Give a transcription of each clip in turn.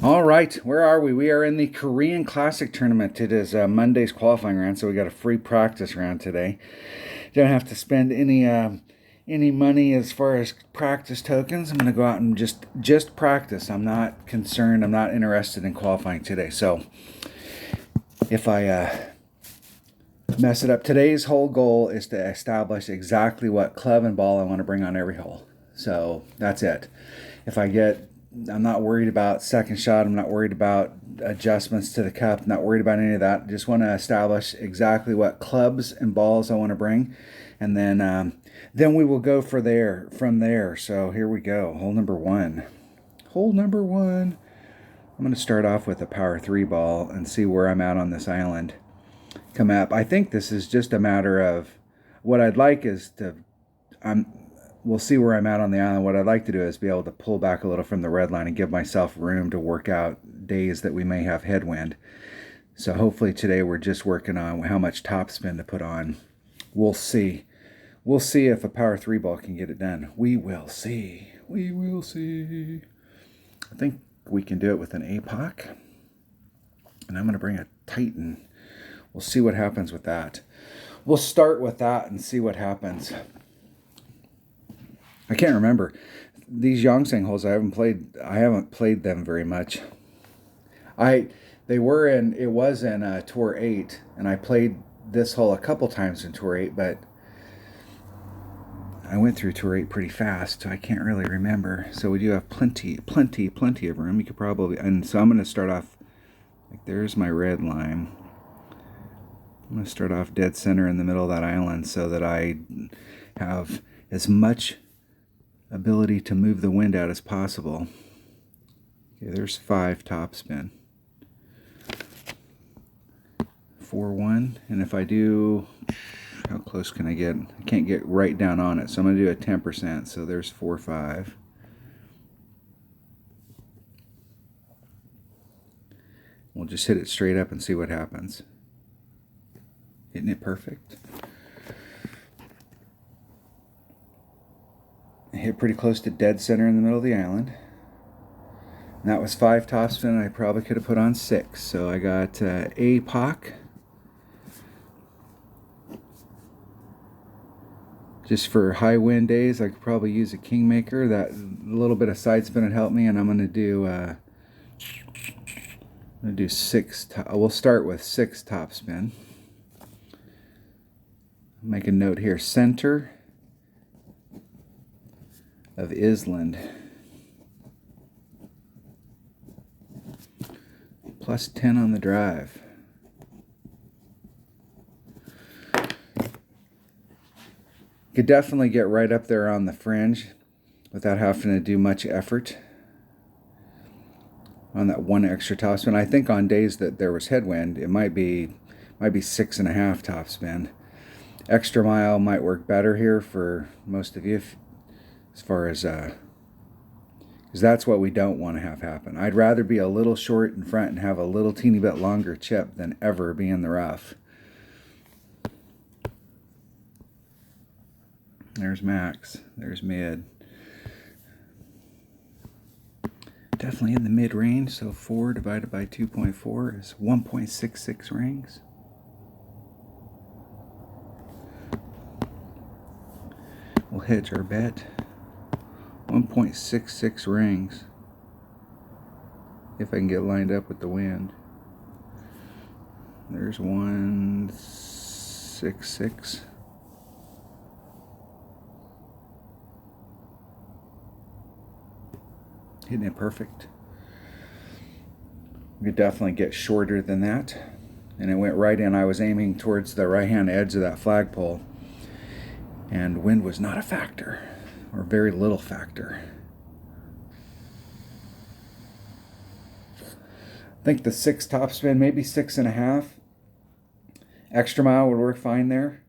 All right, where are we? We are in the Korean Classic tournament. It is Monday's qualifying round, so we got a free practice round today. Don't have to spend any money as far as practice tokens. I'm going to go out and just practice. I'm not concerned. I'm not interested in qualifying today. So if I mess it up, today's whole goal is to establish exactly what club and ball I want to bring on every hole. So that's it. If I get I'm not worried about second shot. I'm not worried about adjustments to the cup. Not worried about any of that. Just want to establish exactly what clubs and balls I want to bring, and then we will go from there. So here we go. Hole number one. Hole number one. I'm going to start off with a power 3 ball and see where I'm at on this island. Come up. I think this is just a matter of what I'd like is to. We'll see where I'm at on the island. What I'd like to do is be able to pull back a little from the red line and give myself room to work out days that we may have headwind. So hopefully today we're just working on how much topspin to put on. We'll see. We'll see if a power 3 ball can get it done. We will see. We will see. I think we can do it with an APOC. And I'm going to bring a Titan. We'll see what happens with that. We'll start with that and see what happens. I can't remember these Yongsan holes. I haven't played them very much. It was in Tour 8, and I played this hole a couple times in Tour 8, but I went through Tour 8 pretty fast, so I can't really remember. So we do have plenty of room. You could probably, and so I'm going to start off, like there's my red line. I'm going to start off dead center in the middle of that island so that I have as much ability to move the wind out as possible. Okay, there's 5 topspin. 4-1, and if I do, how close can I get? I can't get right down on it, so I'm going to do a 10%. So there's 4-5. We'll just hit it straight up and see what happens. Hitting it perfect. I hit pretty close to dead center in the middle of the island. And that was 5 topspin. I probably could have put on 6. So I got APOC. Just for high wind days, I could probably use a Kingmaker. That little bit of side spin would help me, and I'm going to do 6. We'll start with 6 topspin. Make a note here. Center of Island. Plus 10 on the drive. Could definitely get right up there on the fringe without having to do much effort on that one extra topspin. I think on days that there was headwind, it might be 6.5 topspin. Extra mile might work better here for most of you, as far as because that's what we don't want to have happen. I'd rather be a little short in front and have a little teeny bit longer chip than ever be in the rough. There's max. There's mid. Definitely in the mid range. So 4 divided by 2.4 is 1.66 rings. We'll hedge our bet. 1.66 rings. If I can get lined up with the wind. There's 1.66. Hitting it perfect. We could definitely get shorter than that. And it went right in. I was aiming towards the right-hand edge of that flagpole. And wind was not a factor, or very little factor. I think the 6 topspin, maybe 6.5. Extra mile would work fine there.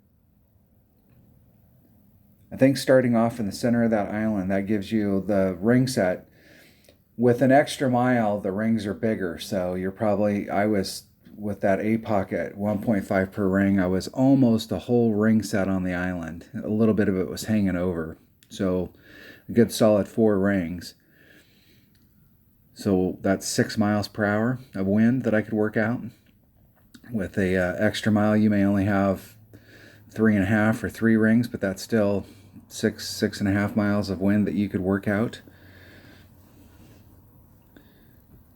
I think starting off in the center of that island, that gives you the ring set. With an extra mile, the rings are bigger, so I was, with that APOC at 1.5 per ring, I was almost a whole ring set on the island. A little bit of it was hanging over, so a good solid 4 rings. So that's 6 miles per hour of wind that I could work out. With a extra mile, you may only have 3.5 or 3 rings, but that's still 6.5 miles of wind that you could work out.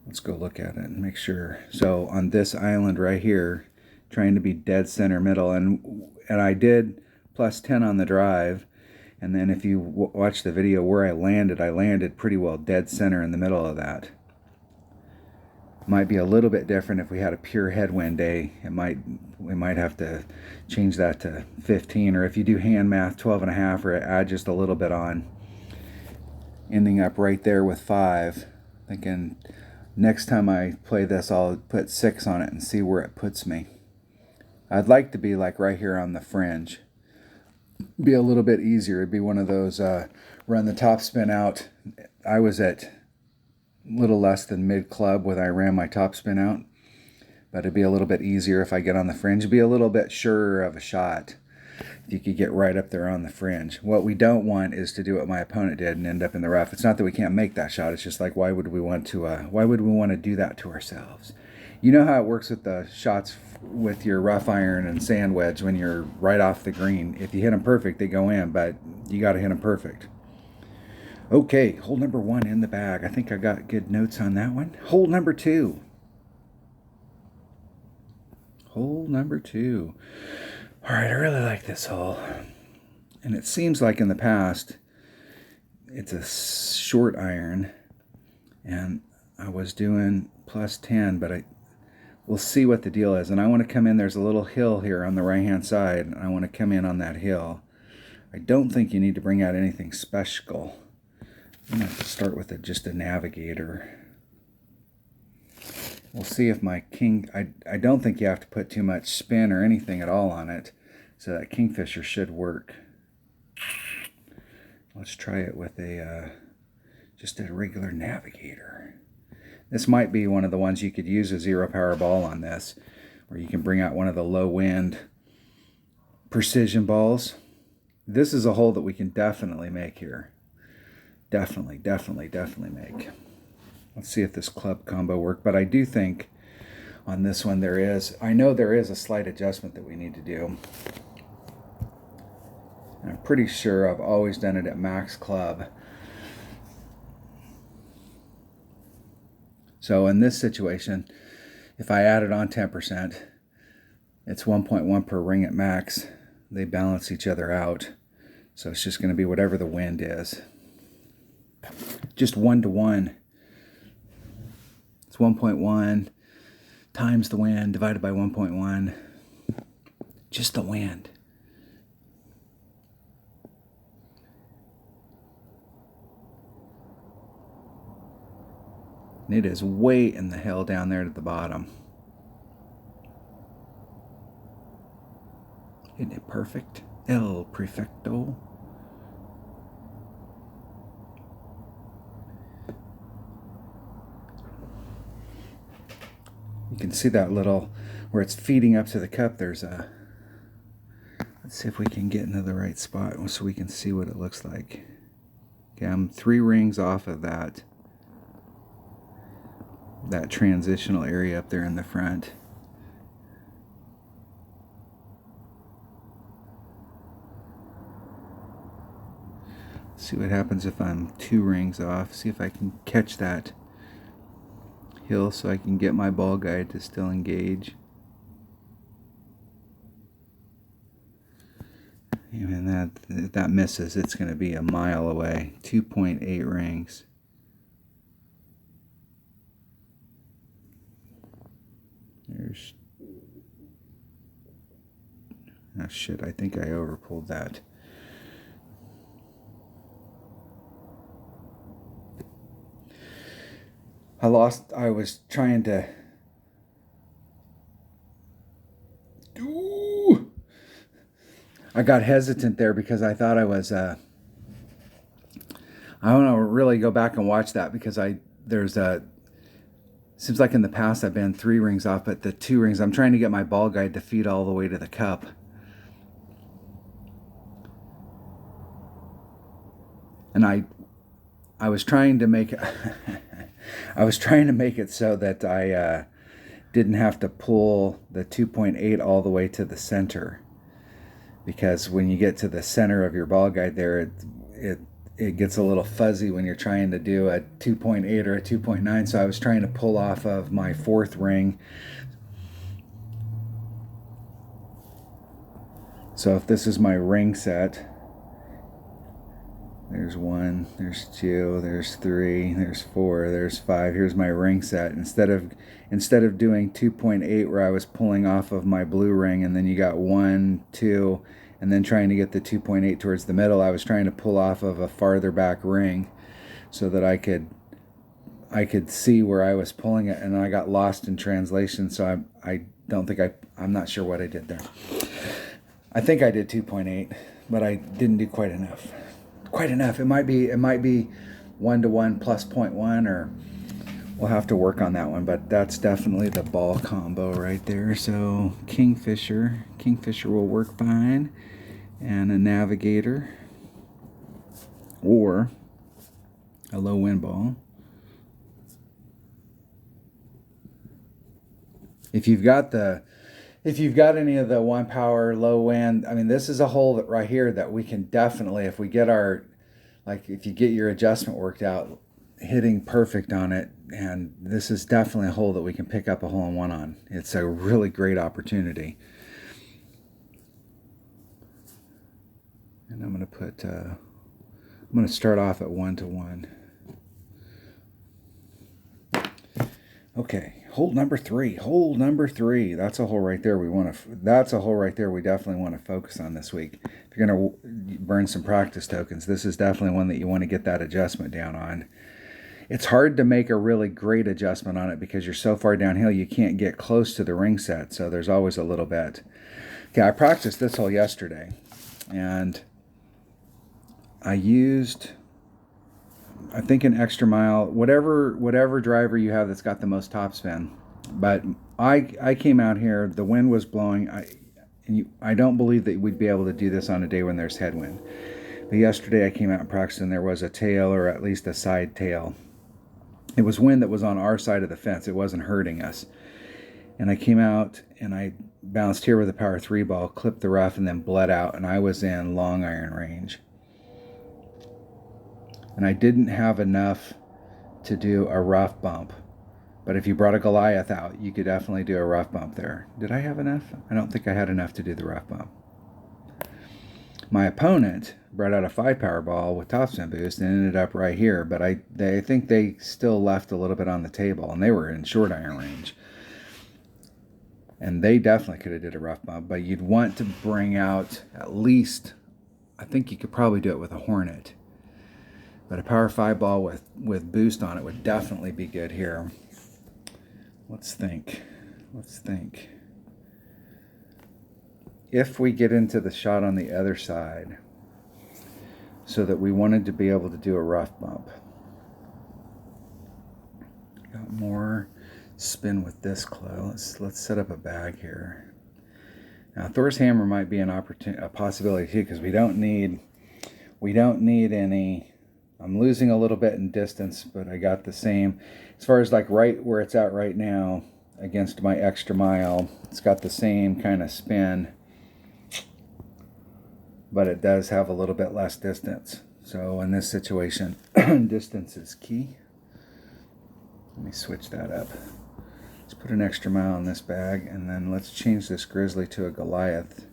Let's go look at it and make sure. So on this island right here, trying to be dead center middle, and I did plus 10 on the drive. And then if you watch the video where I landed pretty well dead center in the middle of that. Might be a little bit different if we had a pure headwind day. We might have to change that to 15, or if you do hand math, 12.5, or add just a little bit on. Ending up right there with 5. Thinking next time I play this, I'll put 6 on it and see where it puts me. I'd like to be like right here on the fringe. Be a little bit easier. It'd be one of those run the top spin out. I was at little less than mid club when I ran my top spin out, but it'd be a little bit easier if I get on the fringe. It'd be a little bit surer of a shot if you could get right up there on the fringe. What we don't want is to do what my opponent did and end up in the rough. It's not that we can't make that shot. It's just like, why would we want to do that to ourselves? You know how it works with the shots with your rough iron and sand wedge when you're right off the green. If you hit them perfect, they go in, but you got to hit them perfect. Okay, hole number 1 in the bag. I think I got good notes on that one. Hole number 2. Hole number 2. All right, I really like this hole. And it seems like in the past, it's a short iron. And I was doing plus 10, but we'll see what the deal is. And I want to come in, there's a little hill here on the right-hand side, and I want to come in on that hill. I don't think you need to bring out anything special. I'm going to have to start with just a navigator. We'll see if my king... I don't think you have to put too much spin or anything at all on it, so that kingfisher should work. Let's try it with just a regular navigator. This might be one of the ones you could use a zero power ball on this, where you can bring out one of the low wind precision balls. This is a hole that we can definitely make here. Definitely make. Let's see if this club combo works. But I do think on this one I know there is a slight adjustment that we need to do. And I'm pretty sure I've always done it at max club. So in this situation, if I added on 10%, it's 1.1 per ring at max. They balance each other out. So it's just going to be whatever the wind is. Just 1-to-1. It's 1.1 times the wind divided by 1.1. Just the wind. And it is way in the hell down there to the bottom. Isn't it perfect? El Perfecto. You can see that little, where it's feeding up to the cup, there's a, let's see if we can get into the right spot so we can see what it looks like. Okay, I'm 3 rings off of that transitional area up there in the front. See what happens if I'm 2 rings off. See if I can catch that hill so I can get my ball guide to still engage. Even if that misses, it's going to be a mile away. 2.8 rings. There's... oh shit, I think I overpulled that. I was trying to... Ooh! I got hesitant there because I thought I was... I want to really go back and watch that because seems like in the past I've been 3 rings off, but the 2 rings, I'm trying to get my ball guide to feed all the way to the cup. And I was trying to make I was trying to make it so that I didn't have to pull the 2.8 all the way to the center, because when you get to the center of your ball guide there, it gets a little fuzzy when you're trying to do a 2.8 or a 2.9. So I was trying to pull off of my fourth ring. So if this is my ring set, there's 1, there's 2, there's 3, there's 4, there's 5. Here's my ring set. Instead of doing 2.8 where I was pulling off of my blue ring, and then you got 1, 2, and then trying to get the 2.8 towards the middle, I was trying to pull off of a farther back ring so that I could see where I was pulling it, and I got lost in translation. So I'm not sure what I did there. I think I did 2.8, but I didn't do quite enough. It might be 1-to-1 plus 0.1, or we'll have to work on that one. But that's definitely the ball combo right there. So Kingfisher will work fine, and a Navigator or a low wind ball. If you've got any of the one power low wind, I mean, this is a hole that right here that we can definitely, if we get if you get your adjustment worked out, hitting perfect on it, and this is definitely a hole that we can pick up a hole-in-one on. It's a really great opportunity. And I'm going to start off at 1-to-1. Okay, hole number 3. That's a hole right there. That's a hole right there we definitely want to focus on this week. If you're going to burn some practice tokens, this is definitely one that you want to get that adjustment down on. It's hard to make a really great adjustment on it because you're so far downhill you can't get close to the ring set, so there's always a little bit. Okay, I practiced this hole yesterday, and I used, I think, an extra mile, whatever driver you have that's got the most topspin. But I came out here, the wind was blowing. I don't believe that we'd be able to do this on a day when there's headwind. But yesterday I came out and practiced, and there was a tail, or at least a side tail. It was wind that was on our side of the fence. It wasn't hurting us. And I came out and I bounced here with a power 3 ball, clipped the rough, and then bled out, and I was in long iron range. And I didn't have enough to do a rough bump. But if you brought a Goliath out, you could definitely do a rough bump there. Did I have enough? I don't think I had enough to do the rough bump. My opponent brought out a 5 power ball with topspin boost and ended up right here. But I think they still left a little bit on the table, and they were in short iron range. And they definitely could have did a rough bump. But you'd want to bring out at least, I think you could probably do it with a Hornet. But a power 5 ball with boost on it would definitely be good here. Let's think. If we get into the shot on the other side, so that we wanted to be able to do a rough bump. Got more spin with this clay. Let's set up a bag here. Now Thor's hammer might be a possibility too, because we don't need any. I'm losing a little bit in distance, but I got the same. As far as like right where it's at right now against my extra mile, it's got the same kind of spin, but it does have a little bit less distance. So in this situation, distance is key. Let me switch that up. Let's put an extra mile in this bag, and then let's change this Grizzly to a Goliath.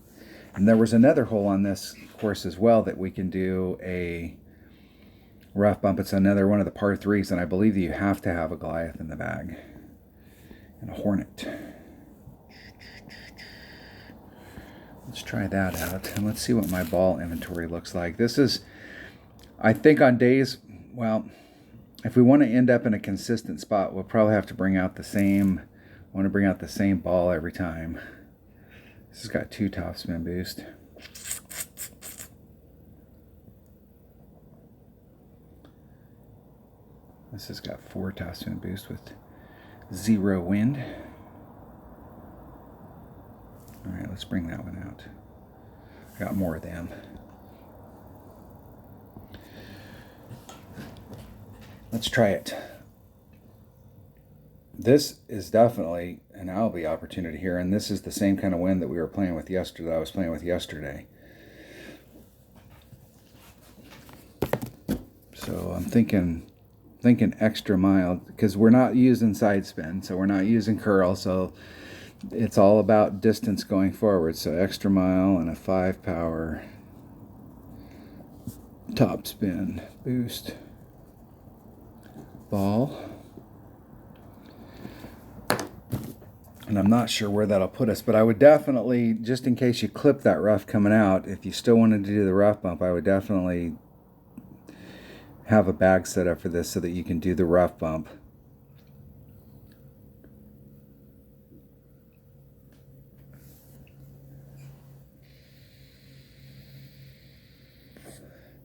And there was another hole on this course as well that we can do a rough bump. It's another one of the par 3s, and I believe that you have to have a Goliath in the bag and a Hornet. Let's try that out, and let's see what my ball inventory looks like. This is, I think, on days, well, if we want to end up in a consistent spot, we'll probably have to bring out the same ball every time. This has got 2 topspin boost. This has got 4 topspin boost with 0 wind. All right, let's bring that one out. I got more of them. Let's try it. this is definitely an Albie opportunity here, and this is the same kind of wind that we were playing with yesterday. That I was playing with yesterday. So I'm thinking extra mild, because we're not using side spin, so we're not using curl, so it's all about distance going forward. So extra mile and a 5 power top spin boost ball. And I'm not sure where that'll put us, but I would definitely, just in case you clip that rough coming out, if you still wanted to do the rough bump, I would definitely have a bag set up for this so that you can do the rough bump.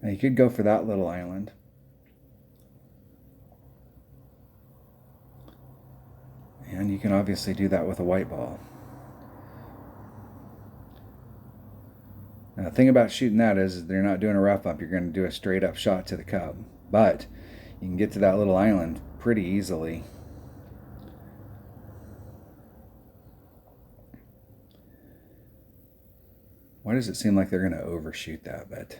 Now you could go for that little island. And you can obviously do that with a white ball. Now, the thing about shooting that is they're not doing a rough bump. You're going to do a straight up shot to the cup. But you can get to that little island pretty easily. Why does it seem like they're going to overshoot that? But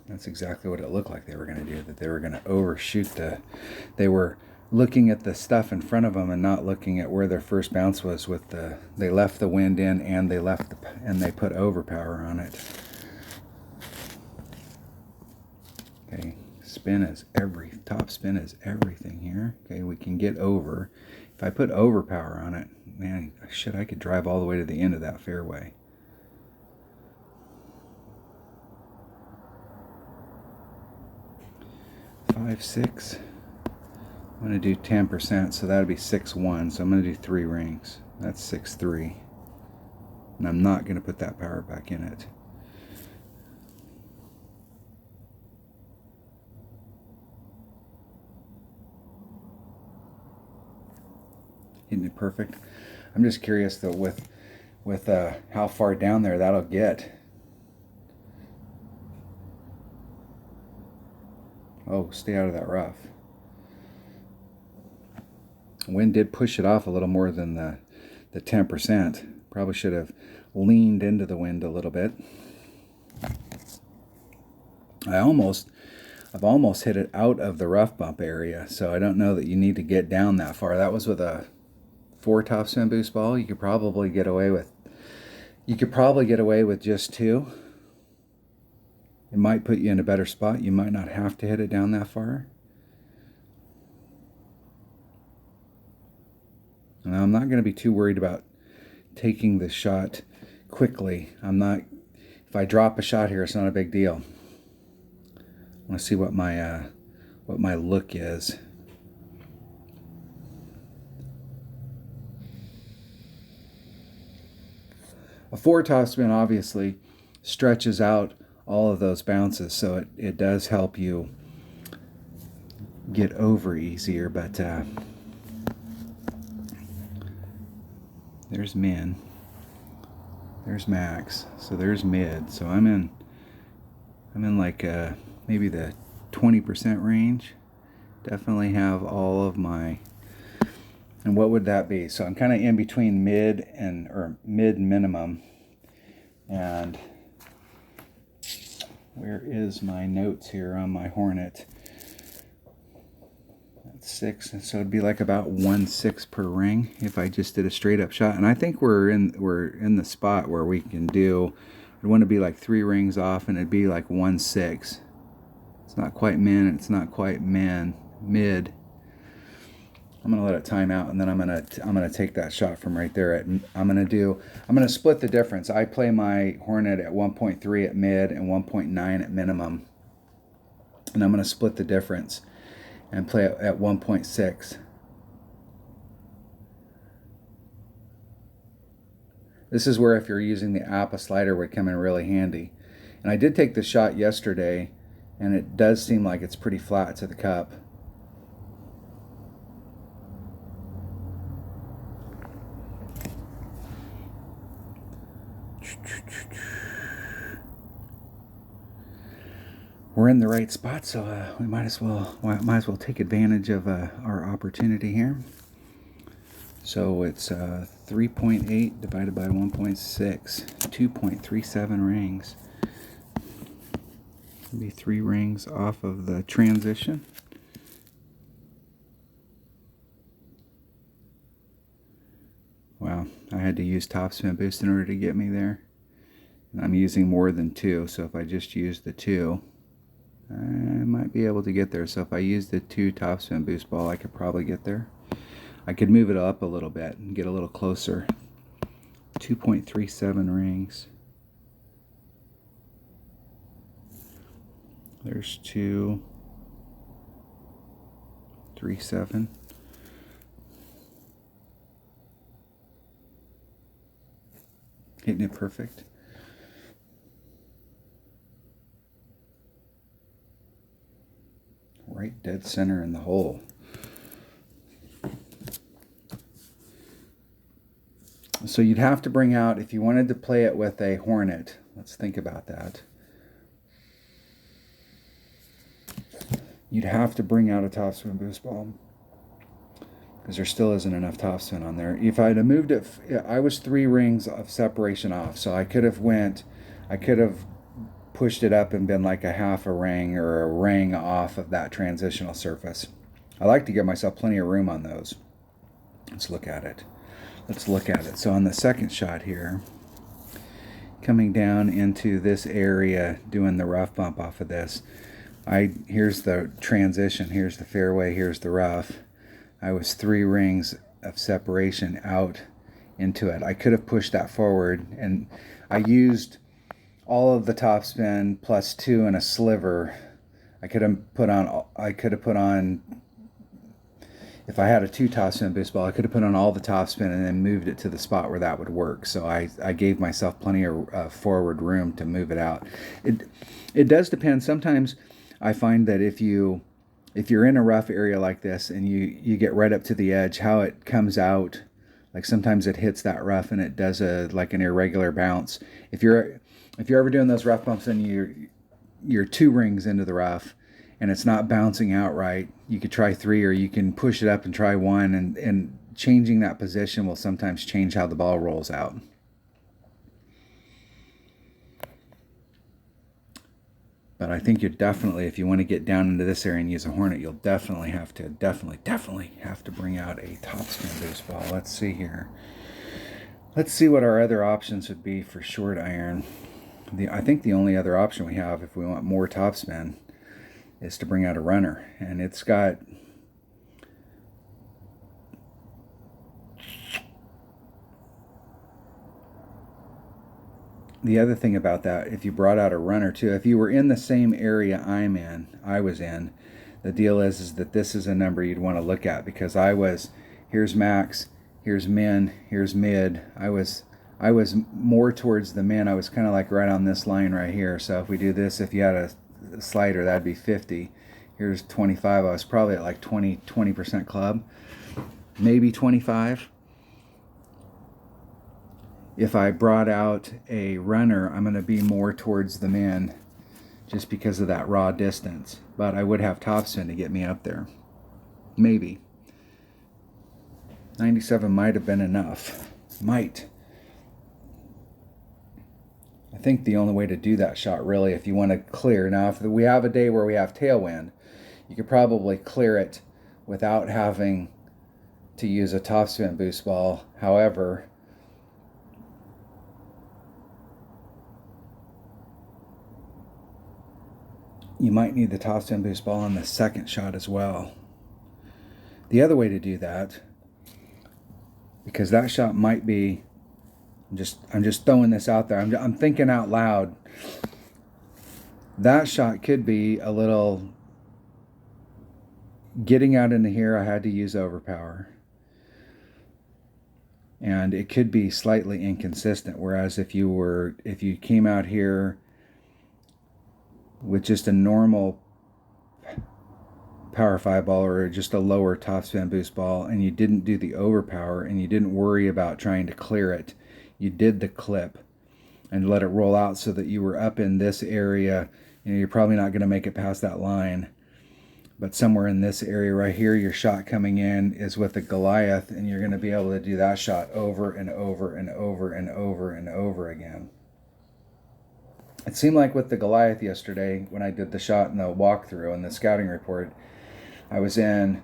that's exactly what it looked like they were going to do, that they were going to overshoot they were looking at the stuff in front of them and not looking at where their first bounce was with they left the wind in, and they put overpower on it. Okay, top spin is everything here. Okay, we can get over. If I put overpower on it, man, I could drive all the way to the end of that fairway. Five, 6. I'm going to do 10%, so that'll be 6-1. So I'm going to do 3 rings. That's 6-3. And I'm not going to put that power back in it. Isn't it perfect? I'm just curious though with how far down there that'll get. Oh, stay out of that rough. Wind did push it off a little more than the 10%. Probably should have leaned into the wind a little bit. I've almost hit it out of the rough bump area, so I don't know that you need to get down that far. That was with a 4 top spin boost ball. You could probably get away with just 2. It might put you in a better spot. You might not have to hit it down that far. And I'm not going to be too worried about taking the shot quickly. If I drop a shot here, it's not a big deal. I want to see what my look is. A 4 topspin obviously stretches out all of those bounces, so it does help you get over easier. But there's min, there's max, so there's mid. So I'm in like maybe the 20% range. Definitely have all of my, and what would that be? So I'm kind of in between mid minimum. And where is my notes here on my Hornet? That's 6, so it'd be like about 1/6 per ring if I just did a straight up shot. And I think we're in the spot where we can do. I'd want to be like 3 rings off, and it'd be like 1/6. It's not quite min, it's not quite mid. I'm gonna let it time out, and then I'm gonna take that shot from right there. I'm gonna split the difference. I play my Hornet at 1.3 at mid and 1.9 at minimum, and I'm gonna split the difference and play it at 1.6. This is where, if you're using the app, a slider would come in really handy. And I did take the shot yesterday, and it does seem like it's pretty flat to the cup. We're we're in the right spot, so we might as well take advantage of our opportunity here. So it's 3.8 divided by 1.6, 2.37 rings. Be 3 rings off of the transition. Wow, I had to use topspin boost in order to get me there. And I'm using more than 2, so if I just use the 2, I might be able to get there. So if I use the 2 topspin boost ball, I could probably get there. I could move it up a little bit and get a little closer. 2.37 rings. There's 2.37. Hitting it perfect. Right dead center in the hole. So you'd have to bring out, if you wanted to play it with a Hornet, let's think about that. You'd have to bring out a topspin boost ball because there still isn't enough topspin on there. If I'd have moved it, I was 3 rings of separation off, so I could have pushed it up and been like a half a ring or a ring off of that transitional surface. I like to give myself plenty of room on those. Let's look at it. So on the second shot here, coming down into this area, doing the rough bump off of this, here's the transition, here's the fairway, here's the rough. I was 3 rings of separation out into it. I could have pushed that forward, and I used all of the topspin plus 2 and a sliver. I could have put on, if I had a 2 topspin boost ball, I could have put on all the topspin and then moved it to the spot where that would work. So I gave myself plenty of forward room to move it out. It does depend. Sometimes I find that if you're in a rough area like this and you get right up to the edge, how it comes out, like sometimes it hits that rough and it does like an irregular bounce. If you're ever doing those rough bumps and you're 2 rings into the rough and it's not bouncing out right, you could try 3, or you can push it up and try 1, and changing that position will sometimes change how the ball rolls out. But I think you're definitely, if you want to get down into this area and use a Hornet, you'll definitely have to bring out a topspin boost ball. Let's see here. Let's see what our other options would be for short iron. I think the only other option we have, if we want more topspin, is to bring out a runner. And it's got the other thing about that, if you brought out a runner too, if you were in the same area I was in, the deal is that this is a number you'd want to look at, because here's max, here's min, here's mid. I was more towards the min. I was kind of like right on this line right here. So if we do this, if you had a slider, that'd be 50. Here's 25. I was probably at like 20% club, maybe 25. If I brought out a runner, I'm going to be more towards the min just because of that raw distance. But I would have topspin to get me up there. Maybe. 97 might have been enough. Might. I think the only way to do that shot, really, if you want to clear. Now, if we have a day where we have tailwind, you could probably clear it without having to use a topspin boost ball. However, you might need the topspin boost ball on the second shot as well. The other way to do that, because that shot might be, I'm just throwing this out there. I'm thinking out loud. That shot could be a little, getting out into here, I had to use overpower. And it could be slightly inconsistent. Whereas if you came out here with just a normal Power 5 ball or just a lower topspin boost ball, and you didn't do the overpower and you didn't worry about trying to clear it, you did the clip and let it roll out so that you were up in this area you're probably not going to make it past that line. But somewhere in this area right here, your shot coming in is with the Goliath, and you're going to be able to do that shot over and over and over and over and over again. It seemed like with the Goliath yesterday, when I did the shot and the walkthrough and the scouting report, I was in,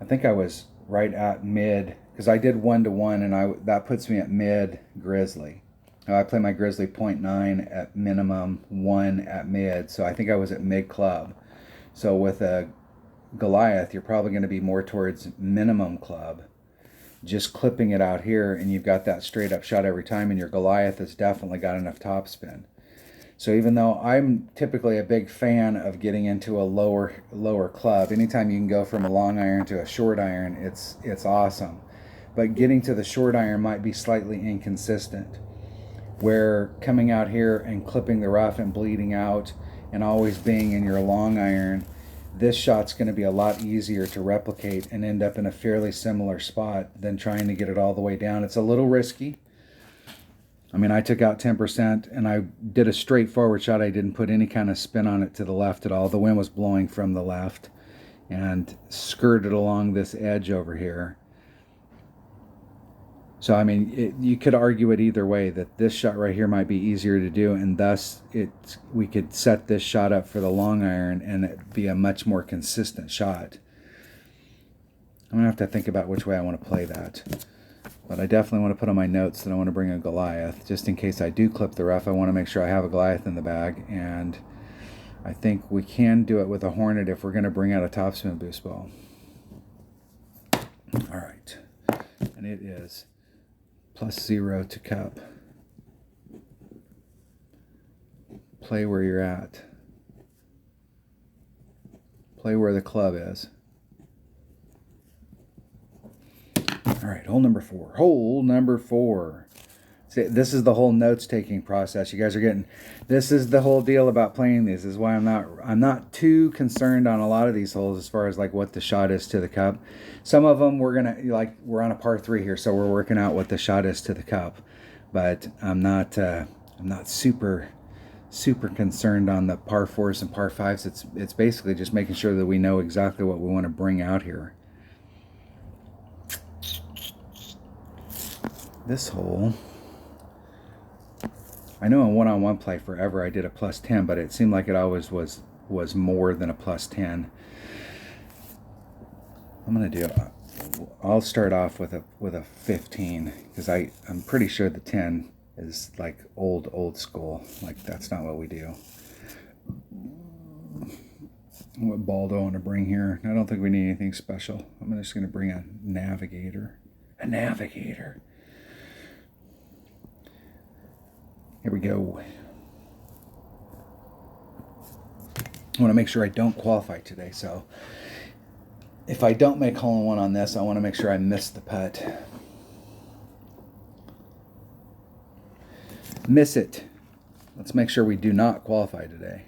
I think I was right at mid, because I did 1-to-1, and that puts me at mid Grizzly. I play my Grizzly 0.9 at minimum, 1 at mid, so I think I was at mid club. So with a Goliath, you're probably going to be more towards minimum club, just clipping it out here, and you've got that straight up shot every time, and your Goliath has definitely got enough topspin. So even though I'm typically a big fan of getting into a lower club, anytime you can go from a long iron to a short iron, it's awesome. But getting to the short iron might be slightly inconsistent, where coming out here and clipping the rough and bleeding out and always being in your long iron, this shot's going to be a lot easier to replicate and end up in a fairly similar spot than trying to get it all the way down. It's a little risky. I mean, I took out 10% and I did a straightforward shot. I didn't put any kind of spin on it to the left at all. The wind was blowing from the left and skirted along this edge over here. So, I mean, you could argue it either way, that this shot right here might be easier to do, and thus we could set this shot up for the long iron and it be a much more consistent shot. I'm going to have to think about which way I want to play that. But I definitely want to put on my notes that I want to bring a Goliath. Just in case I do clip the rough, I want to make sure I have a Goliath in the bag. And I think we can do it with a Hornet if we're going to bring out a topspin boost ball. All right. And it is +0 to cup. Play where you're at. Play where the club is. All right, hole number 4. Hole number 4. See, this is the whole notes taking process. You guys are getting, this is the whole deal about playing these. This is why I'm not too concerned on a lot of these holes as far as like what the shot is to the cup. Some of them we're on a par 3 here, so we're working out what the shot is to the cup. But I'm not super concerned on the par 4s and par 5s. It's basically just making sure that we know exactly what we want to bring out here. This hole, I know in one-on-one play forever I did a +10, but it seemed like it always was more than a +10. I'm gonna do, I'll start off with a 15, because I'm pretty sure the 10 is like old school. Like, that's not what we do. What ball do I want to bring here? I don't think we need anything special. I'm just gonna bring a navigator. A navigator. Here we go. I want to make sure I don't qualify today, so if I don't make hole-in-one on this, I want to make sure I miss the putt. Miss it. Let's make sure we do not qualify today.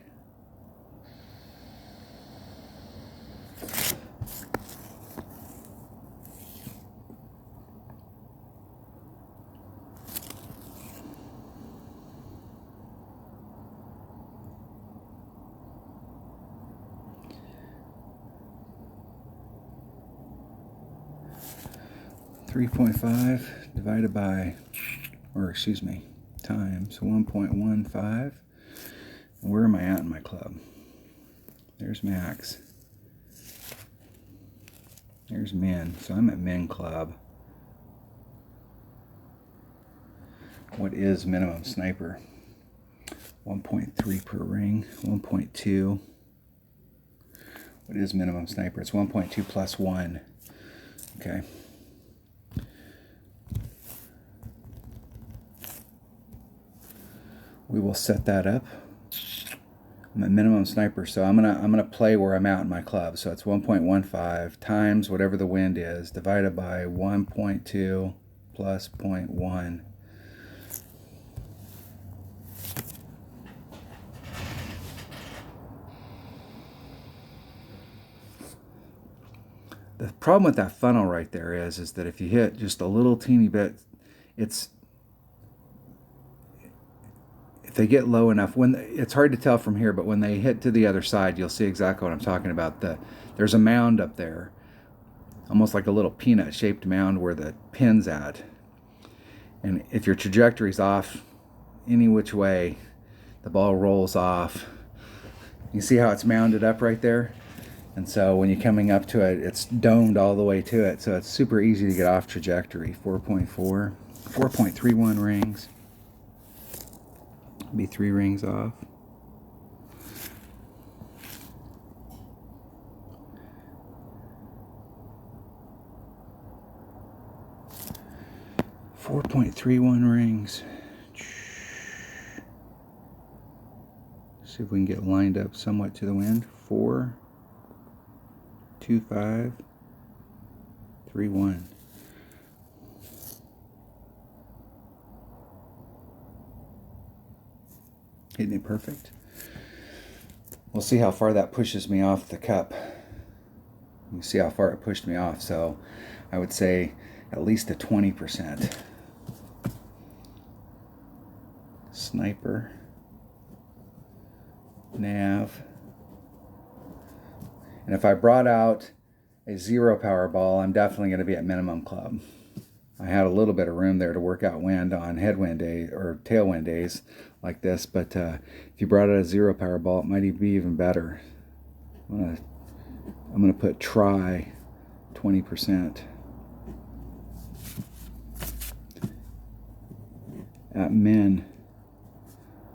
.5 divided by, or excuse me, times 1.15. Where am I at in my club? There's max. There's min. So I'm at min club. What is minimum sniper? 1.3 per ring. 1.2. What is minimum sniper? It's 1.2 plus 1. Okay. We will set that up. I'm a minimum sniper, so I'm gonna play where I'm at in my club. So it's 1.15 times whatever the wind is divided by 1.2 plus 0.1. The problem with that funnel right there is that if you hit just a little teeny bit, if they get low enough, it's hard to tell from here, but when they hit to the other side, you'll see exactly what I'm talking about. There's a mound up there, almost like a little peanut-shaped mound where the pin's at. And if your trajectory's off any which way, the ball rolls off. You see how it's mounded up right there? And so when you're coming up to it, it's domed all the way to it. So it's super easy to get off trajectory. 4.31 rings. Be 3 rings off. .31 rings. See if we can get lined up somewhat to the wind. 4, 2, 5, 3, 1. Isn't it perfect? We'll see how far that pushes me off the cup. You see how far it pushed me off. So I would say at least a 20%. Sniper. Nav. And if I brought out a 0 power ball, I'm definitely going to be at minimum club. I had a little bit of room there to work out wind on headwind days or tailwind days like this, but if you brought out a 0 power ball, it might be even better. I'm gonna put try 20% at min,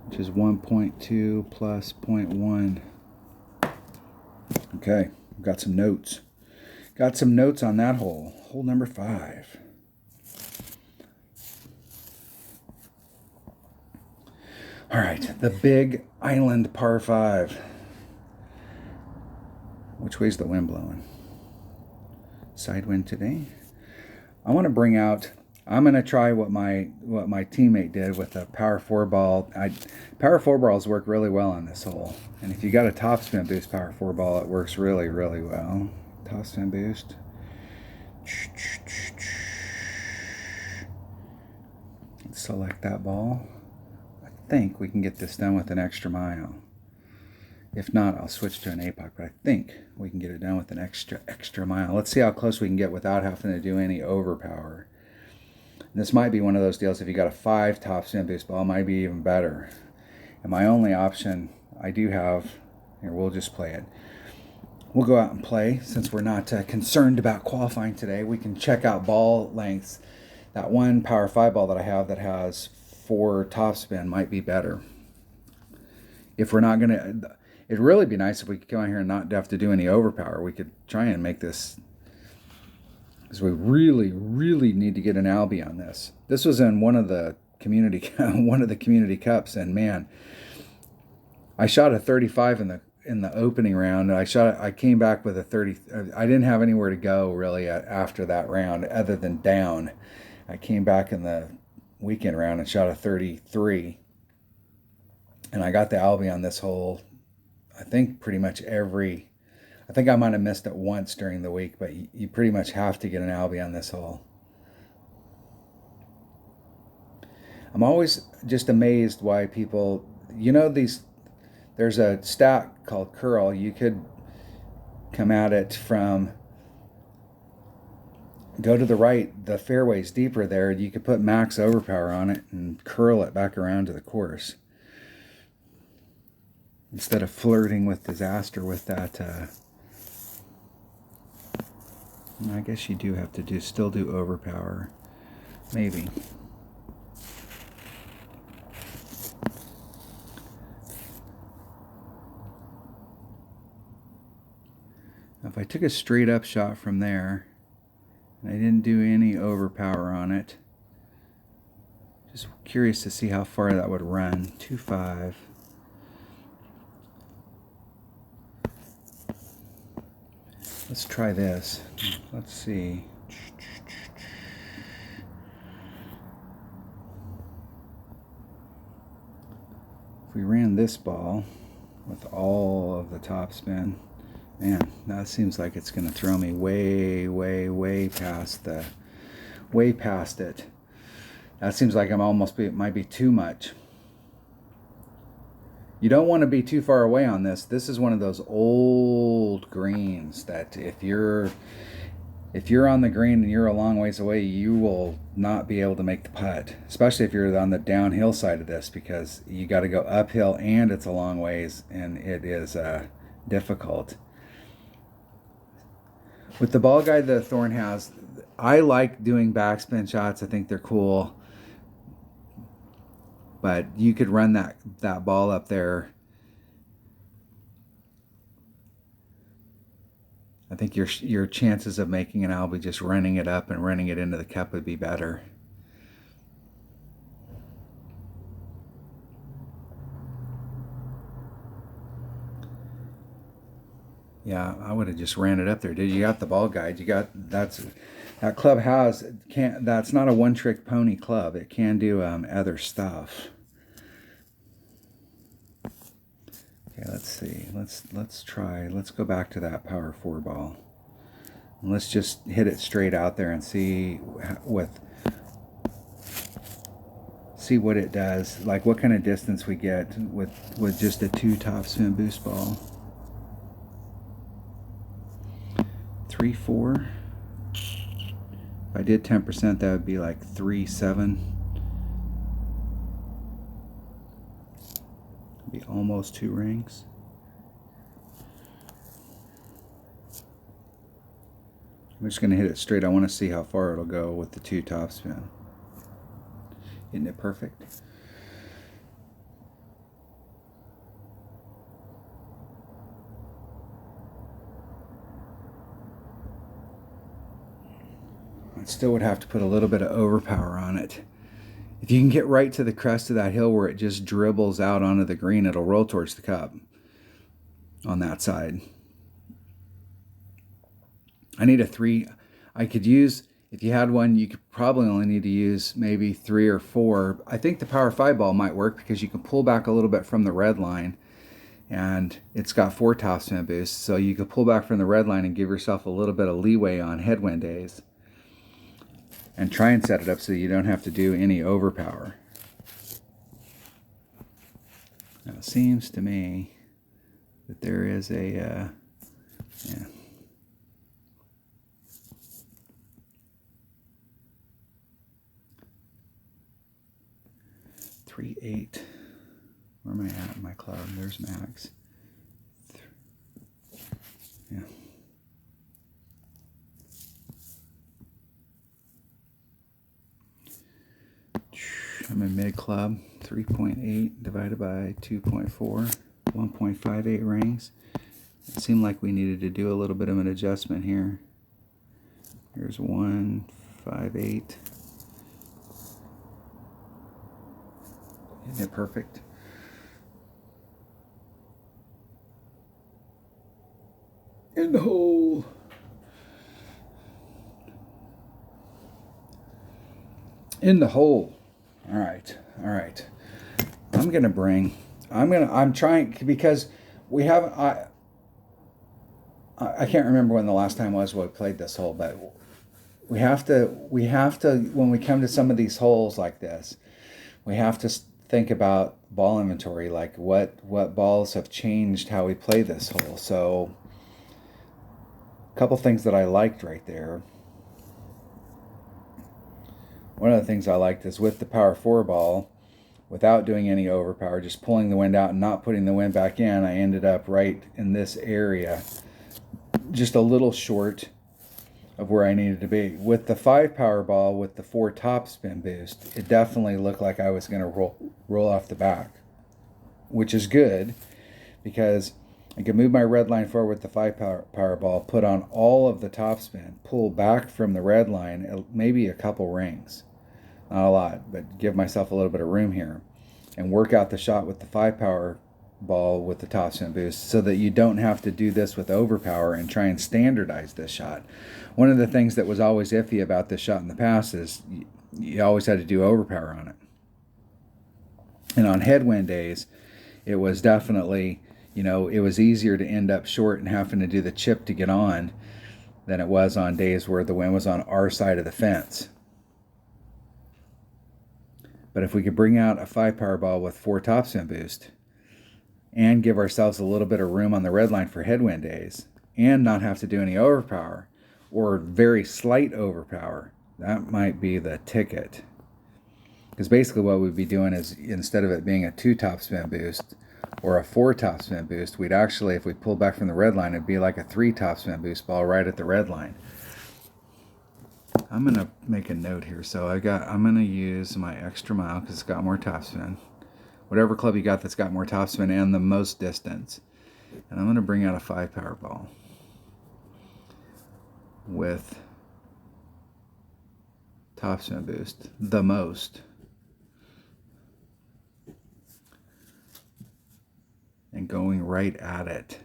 which is 1.2 plus 0.1. Okay, I've got some notes. Got some notes on that hole. Hole number 5. All right, the Big Island par 5. Which way's the wind blowing? Side wind today. I want to bring out. I'm going to try what my teammate did with a power 4 ball. Power 4 balls work really well on this hole, and if you got a topspin boost power 4 ball, it works really, really well. Topspin boost. Let's select that ball. I think we can get this done with an extra mile. If not, I'll switch to an APOC, but I think we can get it done with an extra mile. Let's see how close we can get without having to do any overpower. And this might be one of those deals, if you got a 5 topspin boost ball, it might be even better. And my only option I do have, here, we'll just play it. We'll go out and play. Since we're not concerned about qualifying today, we can check out ball lengths. That one power 5 ball that I have that has 4 topspin might be better. If we're not going to... It'd really be nice if we could come out here and not have to do any overpower. We could try and make this, because we really, really need to get an Albie on this. This was in one of the community cups, and man, I shot a 35 in the opening round. I came back with a 30. I didn't have anywhere to go really after that round other than down. I came back in the weekend round and shot a 33, and I got the Albie on this hole. I think pretty much I think I might have missed it once during the week, but you pretty much have to get an Albie on this hole. I'm always just amazed why people, there's a stat called curl. You could come at it from, go to the right, the fairway's deeper there. You could put max overpower on it and curl it back around to the course, instead of flirting with disaster with that. I guess you do have to still do overpower. Maybe. Now, if I took a straight up shot from there, and I didn't do any overpower on it, just curious to see how far that would run. 2.5. Let's try this. Let's see. If we ran this ball with all of the topspin, man, that seems like it's going to throw me way past it. That seems like it might be too much. You don't want to be too far away on this. This is one of those old greens that if you're on the green and you're a long ways away, you will not be able to make the putt, especially if you're on the downhill side of this, because you got to go uphill and it's a long ways, and it is difficult. With the ball guide that Thorn has, I like doing backspin shots. I think they're cool. But you could run that ball up there. I think your chances of making an Albie just running it up and running it into the cup would be better. Yeah, I would have just ran it up there. Dude, you got the ball guide. That club that's not a one-trick pony club. It can do other stuff. Okay, let's see. Let's try. Let's go back to that Power 4 ball. And let's just hit it straight out there and see what it does. Like what kind of distance we get with just a 2 topspin boost ball. 3-4. If I did 10%, that would be like 3-7. Be almost 2 rings. I'm just going to hit it straight. I want to see how far it'll go with the 2 topspin. Isn't it perfect? I still would have to put a little bit of overpower on it. If you can get right to the crest of that hill where it just dribbles out onto the green, it'll roll towards the cup on that side. I need a 3. I could use, if you had one, you could probably only need to use maybe 3 or 4. I think the Power 5 ball might work because you can pull back a little bit from the red line, and it's got 4 topspin boosts, so you could pull back from the red line and give yourself a little bit of leeway on headwind days. And try and set it up so you don't have to do any overpower. Now it seems to me that there is a, yeah. 3-8. Where am I at in my club? There's Max. Yeah. I'm in mid club. 3.8 divided by 2.4. 1.58 rings. It seemed like we needed to do a little bit of an adjustment here. Here's 158. Isn't it perfect? In the hole. In the hole. All right. I'm trying, because we haven't, I can't remember when the last time was we played this hole, but we have to, when we come to some of these holes like this, we have to think about ball inventory, like what balls have changed how we play this hole. So a couple things that I liked right there. One of the things I liked is with the Power 4 ball, without doing any overpower, just pulling the wind out and not putting the wind back in, I ended up right in this area, just a little short of where I needed to be. With the 5 power ball with the 4 topspin boost, it definitely looked like I was going to roll off the back, which is good because I could move my red line forward with the 5 power ball, put on all of the topspin, pull back from the red line, maybe a couple rings. Not a lot, but give myself a little bit of room here, and work out the shot with the 5 power ball with the topspin boost so that you don't have to do this with overpower and try and standardize this shot. One of the things that was always iffy about this shot in the past is you always had to do overpower on it. And on headwind days, it was definitely, it was easier to end up short and having to do the chip to get on than it was on days where the wind was on our side of the fence. But if we could bring out a 5 power ball with 4 topspin boost, and give ourselves a little bit of room on the red line for headwind days and not have to do any overpower or very slight overpower. That might be the ticket. Because basically what we'd be doing is, instead of it being a 2 topspin boost or a 4 topspin boost, we'd actually, if we pull back from the red line, it'd be like a 3 topspin boost ball right at the red line. I'm gonna make a note here. So I'm gonna use my extra mile because it's got more topspin. Whatever club you got that's got more topspin and the most distance. And I'm gonna bring out a 5 power ball with topspin boost, the most. And going right at it.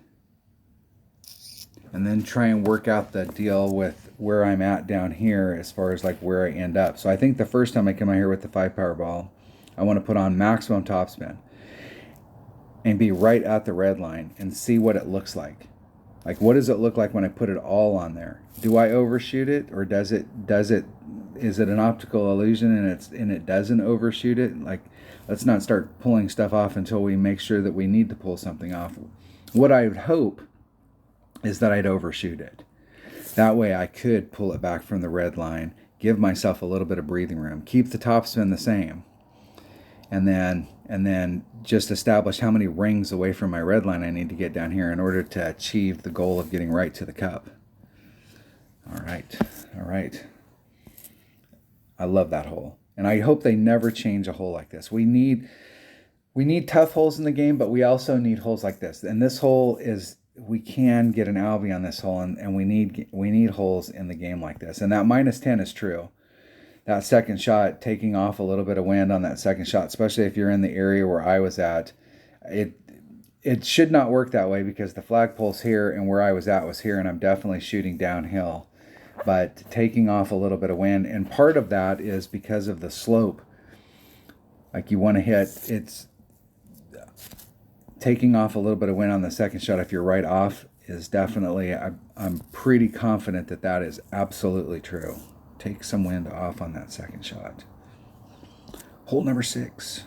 And then try and work out the deal with where I'm at down here as far as like where I end up. So I think the first time I come out here with the 5 power ball, I want to put on maximum topspin and be right at the red line and see what it looks like. Like, what does it look like when I put it all on there? Do I overshoot it, or is it an optical illusion and it doesn't overshoot it? Like, let's not start pulling stuff off until we make sure that we need to pull something off. What I would hope is that I'd overshoot it. That way I could pull it back from the red line, give myself a little bit of breathing room, keep the topspin the same, and then just establish how many rings away from my red line I need to get down here in order to achieve the goal of getting right to the cup. All right. I love that hole. And I hope they never change a hole like this. We need tough holes in the game, but we also need holes like this. And this hole is, we can get an Albie on this hole, and we need holes in the game like this. And that -10 is true. That second shot, taking off a little bit of wind on that second shot, especially if you're in the area where I was at, it should not work that way because the flagpole's here and where I was at was here, and I'm definitely shooting downhill. But taking off a little bit of wind, and part of that is because of the slope. Like, you want to hit, it's taking off a little bit of wind on the second shot if you're right off is definitely, I'm pretty confident that is absolutely true. Take some wind off on that second shot. Hole number 6.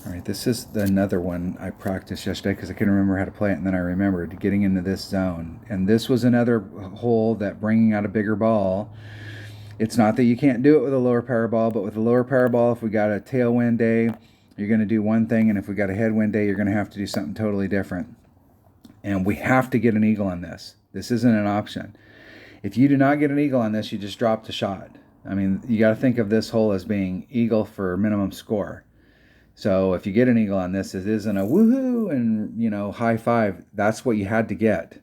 All right, this is another one I practiced yesterday because I couldn't remember how to play it, and then I remembered getting into this zone. And this was another hole that bringing out a bigger ball. It's not that you can't do it with a lower power ball, but with a lower power ball, if we got a tailwind day, you're going to do one thing, and if we got a headwind day, you're going to have to do something totally different. And we have to get an eagle on this. This isn't an option. If you do not get an eagle on this, you just drop the shot. I mean, you got to think of this hole as being eagle for minimum score. So if you get an eagle on this, it isn't a woohoo and, high five. That's what you had to get.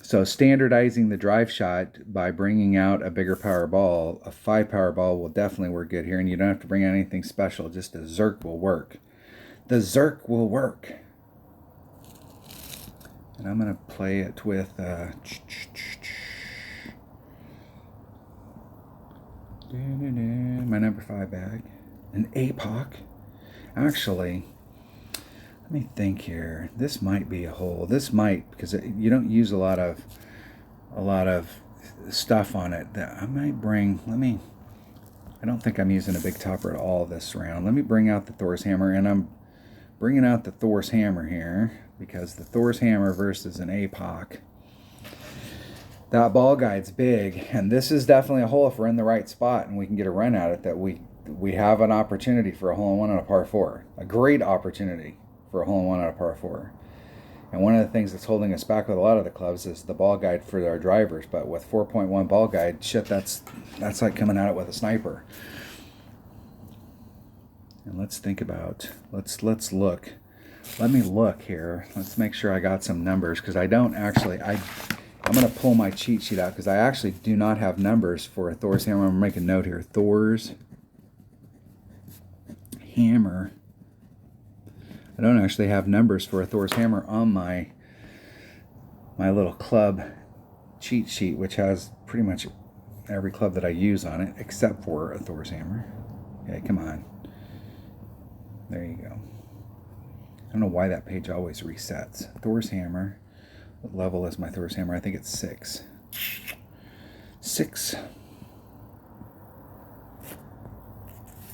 So standardizing the drive shot by bringing out a bigger power ball, a 5 power ball will definitely work good here. And you don't have to bring out anything special. Just a Zerk will work. The Zerk will work. And I'm going to play it with my number 5 bag. An APOC. Actually, let me think here. This might be a hole. This might, because you don't use a lot of stuff on it. That I might bring. I don't think I'm using a big topper at all this round. Let me bring out the Thor's hammer, and I'm bringing out the Thor's hammer here because the Thor's hammer versus an APOC. That ball guide's big, and this is definitely a hole if we're in the right spot and we can get a run at it. That we have an opportunity for a hole-in-one on a par 4. A great opportunity for a hole-in-one on a par 4. And one of the things that's holding us back with a lot of the clubs is the ball guide for our drivers. But with 4.1 ball guide, shit, that's like coming at it with a sniper. And let's think about, let's look. Let me look here. Let's make sure I got some numbers, because I don't actually, I'm going to pull my cheat sheet out because I actually do not have numbers for a Thor's hammer. I'm going to make a note here. Thor's hammer. I don't actually have numbers for a Thor's hammer on my little club cheat sheet, which has pretty much every club that I use on it except for a Thor's hammer. Okay, come on. There you go. I don't know why that page always resets. Thor's hammer. What level is my Thor's hammer? I think it's 6. 6.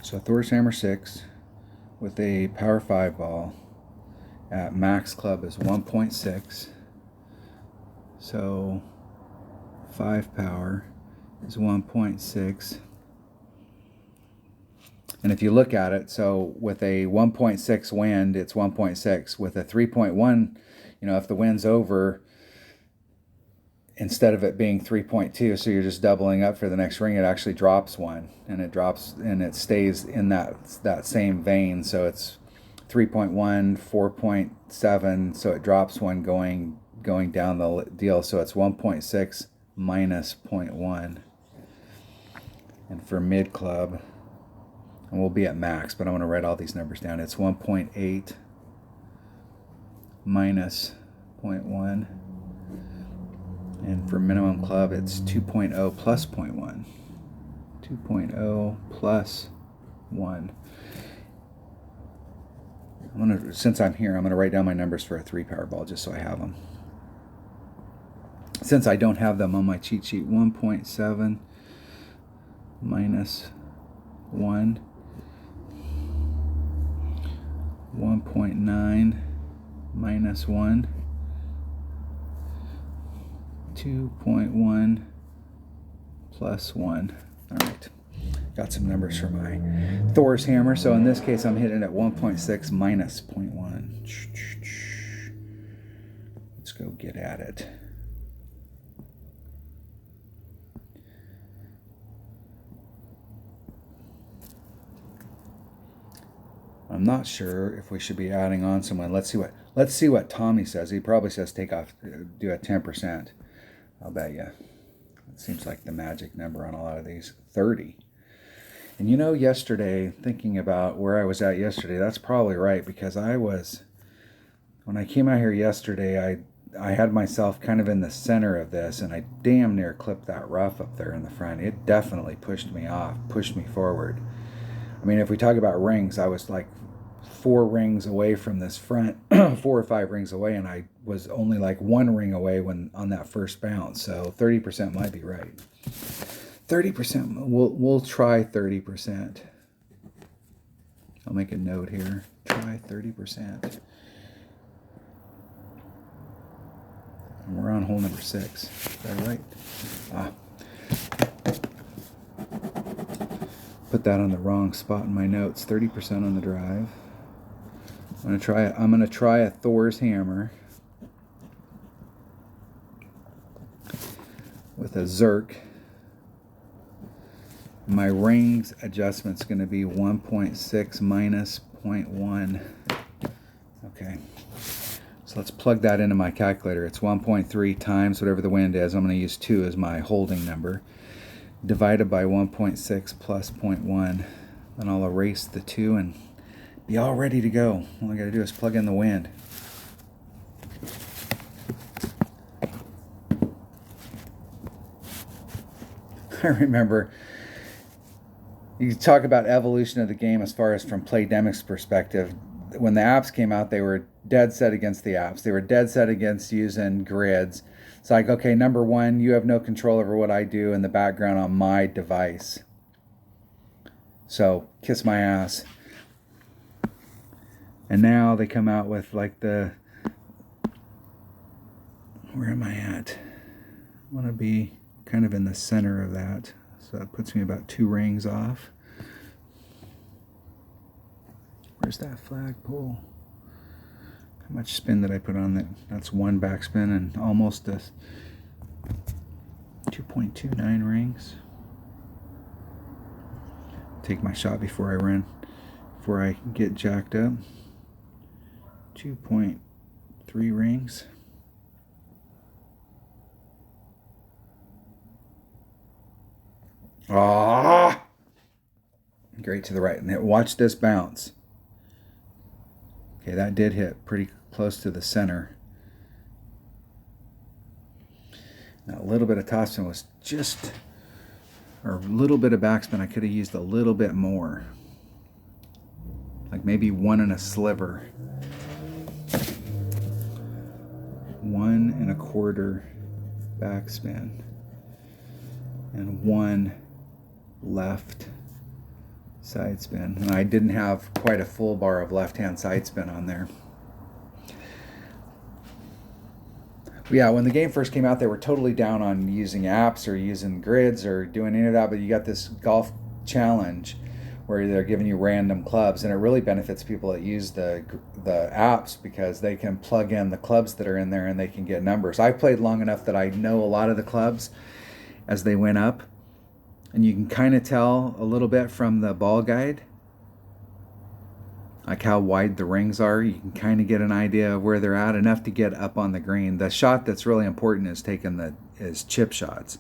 So Thor's hammer 6 with a power 5 ball. at max club is 1.6. So 5 power is 1.6. And if you look at it, so with a 1.6 wind, it's 1.6. With a 3.1, if the wind's over, instead of it being 3.2, so you're just doubling up for the next ring, it actually drops 1, and it stays in that same vein. So it's 3.1, 4.7, so it drops 1 going down the deal. So it's 1.6 minus 0.1. And for mid club, and we'll be at max, but I'm going to write all these numbers down. It's 1.8 minus 0.1. And for minimum club, it's 2.0 plus 0.1. 2.0 plus 1. Since I'm here, I'm going to write down my numbers for a 3 power ball just so I have them. Since I don't have them on my cheat sheet, 1.7 minus 1. 1.9 minus 1. 2.1 plus 1. All right. Got some numbers for my Thor's hammer. So in this case, I'm hitting at 1.6 minus 0.1. Let's go get at it. I'm not sure if we should be adding on someone. Let's see what Tommy says. He probably says take off, do a 10%. I'll bet you. It seems like the magic number on a lot of these. 30. And yesterday, thinking about where I was at yesterday, that's probably right, because when I came out here yesterday, I had myself kind of in the center of this, and I damn near clipped that rough up there in the front. It definitely pushed me off, pushed me forward. I mean, if we talk about rings, I was like 4 rings away from this front, 4 or 5 rings away, and I was only like 1 ring away when on that first bounce. So 30% might be right. 30%. We'll try 30%. I'll make a note here. Try 30%. And we're on hole number 6. Is that right? Put that on the wrong spot in my notes. 30% on the drive. I'm gonna try a Thor's hammer with a Zerk. My rings adjustment's going to be 1.6 minus 0.1. Okay. So let's plug that into my calculator. It's 1.3 times whatever the wind is. I'm going to use 2 as my holding number. Divided by 1.6 plus 0.1. Then I'll erase the 2 and be all ready to go. All I got to do is plug in the wind. I remember, you talk about evolution of the game as far as from Playdemic's perspective. When the apps came out, they were dead set against the apps. They were dead set against using grids. It's like, okay, number 1, you have no control over what I do in the background on my device. So, kiss my ass. And now they come out with like where am I at? I want to be kind of in the center of that. So that puts me about 2 rings off. Where's that flagpole? How much spin did I put on that? That's 1 backspin and almost a 2.29 rings. Take my shot before I get jacked up. 2.3 rings. Ah! Great to the right. And watch this bounce. Okay, that did hit pretty close to the center. Now, a little bit of topspin was or a little bit of backspin. I could have used a little bit more. Like maybe 1 and a sliver. 1 1/4 backspin. And 1 left side spin. And I didn't have quite a full bar of left-hand side spin on there. Yeah, when the game first came out, they were totally down on using apps or using grids or doing any of that. But you got this golf challenge where they're giving you random clubs, and it really benefits people that use the apps because they can plug in the clubs that are in there and they can get numbers. I've played long enough that I know a lot of the clubs as they went up, and you can kind of tell a little bit from the ball guide, like how wide the rings are. You can kind of get an idea of where they're at, enough to get up on the green. The shot that's really important is is chip shots.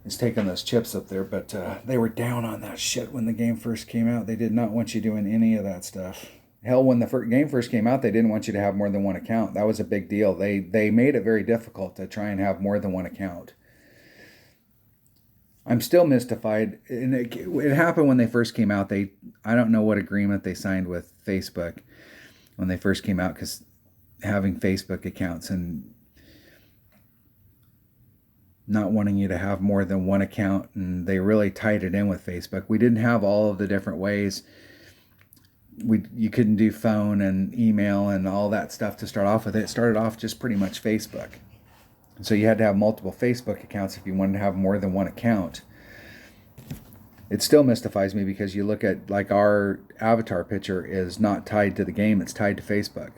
It's taking those chips up there, but they were down on that shit when the game first came out. They did not want you doing any of that stuff. Hell, when the game first came out, they didn't want you to have more than one account. That was a big deal. They made it very difficult to try and have more than one account. I'm still mystified. And it happened when they first came out. I don't know what agreement they signed with Facebook when they first came out, because having Facebook accounts and not wanting you to have more than one account, and they really tied it in with Facebook. We didn't have all of the different ways. You couldn't do phone and email and all that stuff to start off with. It started off just pretty much Facebook. So you had to have multiple Facebook accounts if you wanted to have more than one account. It still mystifies me because you look at, like, our avatar picture is not tied to the game, it's tied to Facebook.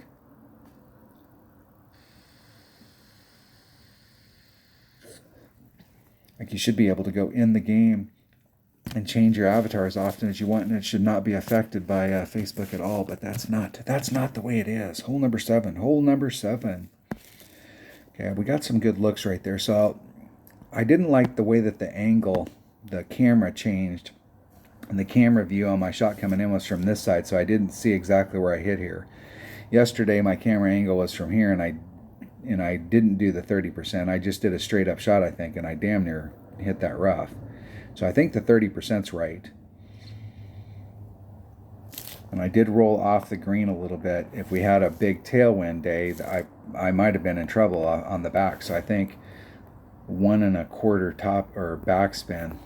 Like, you should be able to go in the game and change your avatar as often as you want, and it should not be affected by Facebook at all. But that's not the way it is. Hole number 7. Hole number 7. Okay, we got some good looks right there. So I didn't like the way that the angle, the camera changed, and the camera view on my shot coming in was from this side, so I didn't see exactly where I hit here. Yesterday, my camera angle was from here, and I didn't do the 30%. I just did a straight up shot, I think, and I damn near hit that rough. So I think the 30%'s right. And I did roll off the green a little bit. If we had a big tailwind day, I might have been in trouble on the back. So I think 1 1/4 top or backspin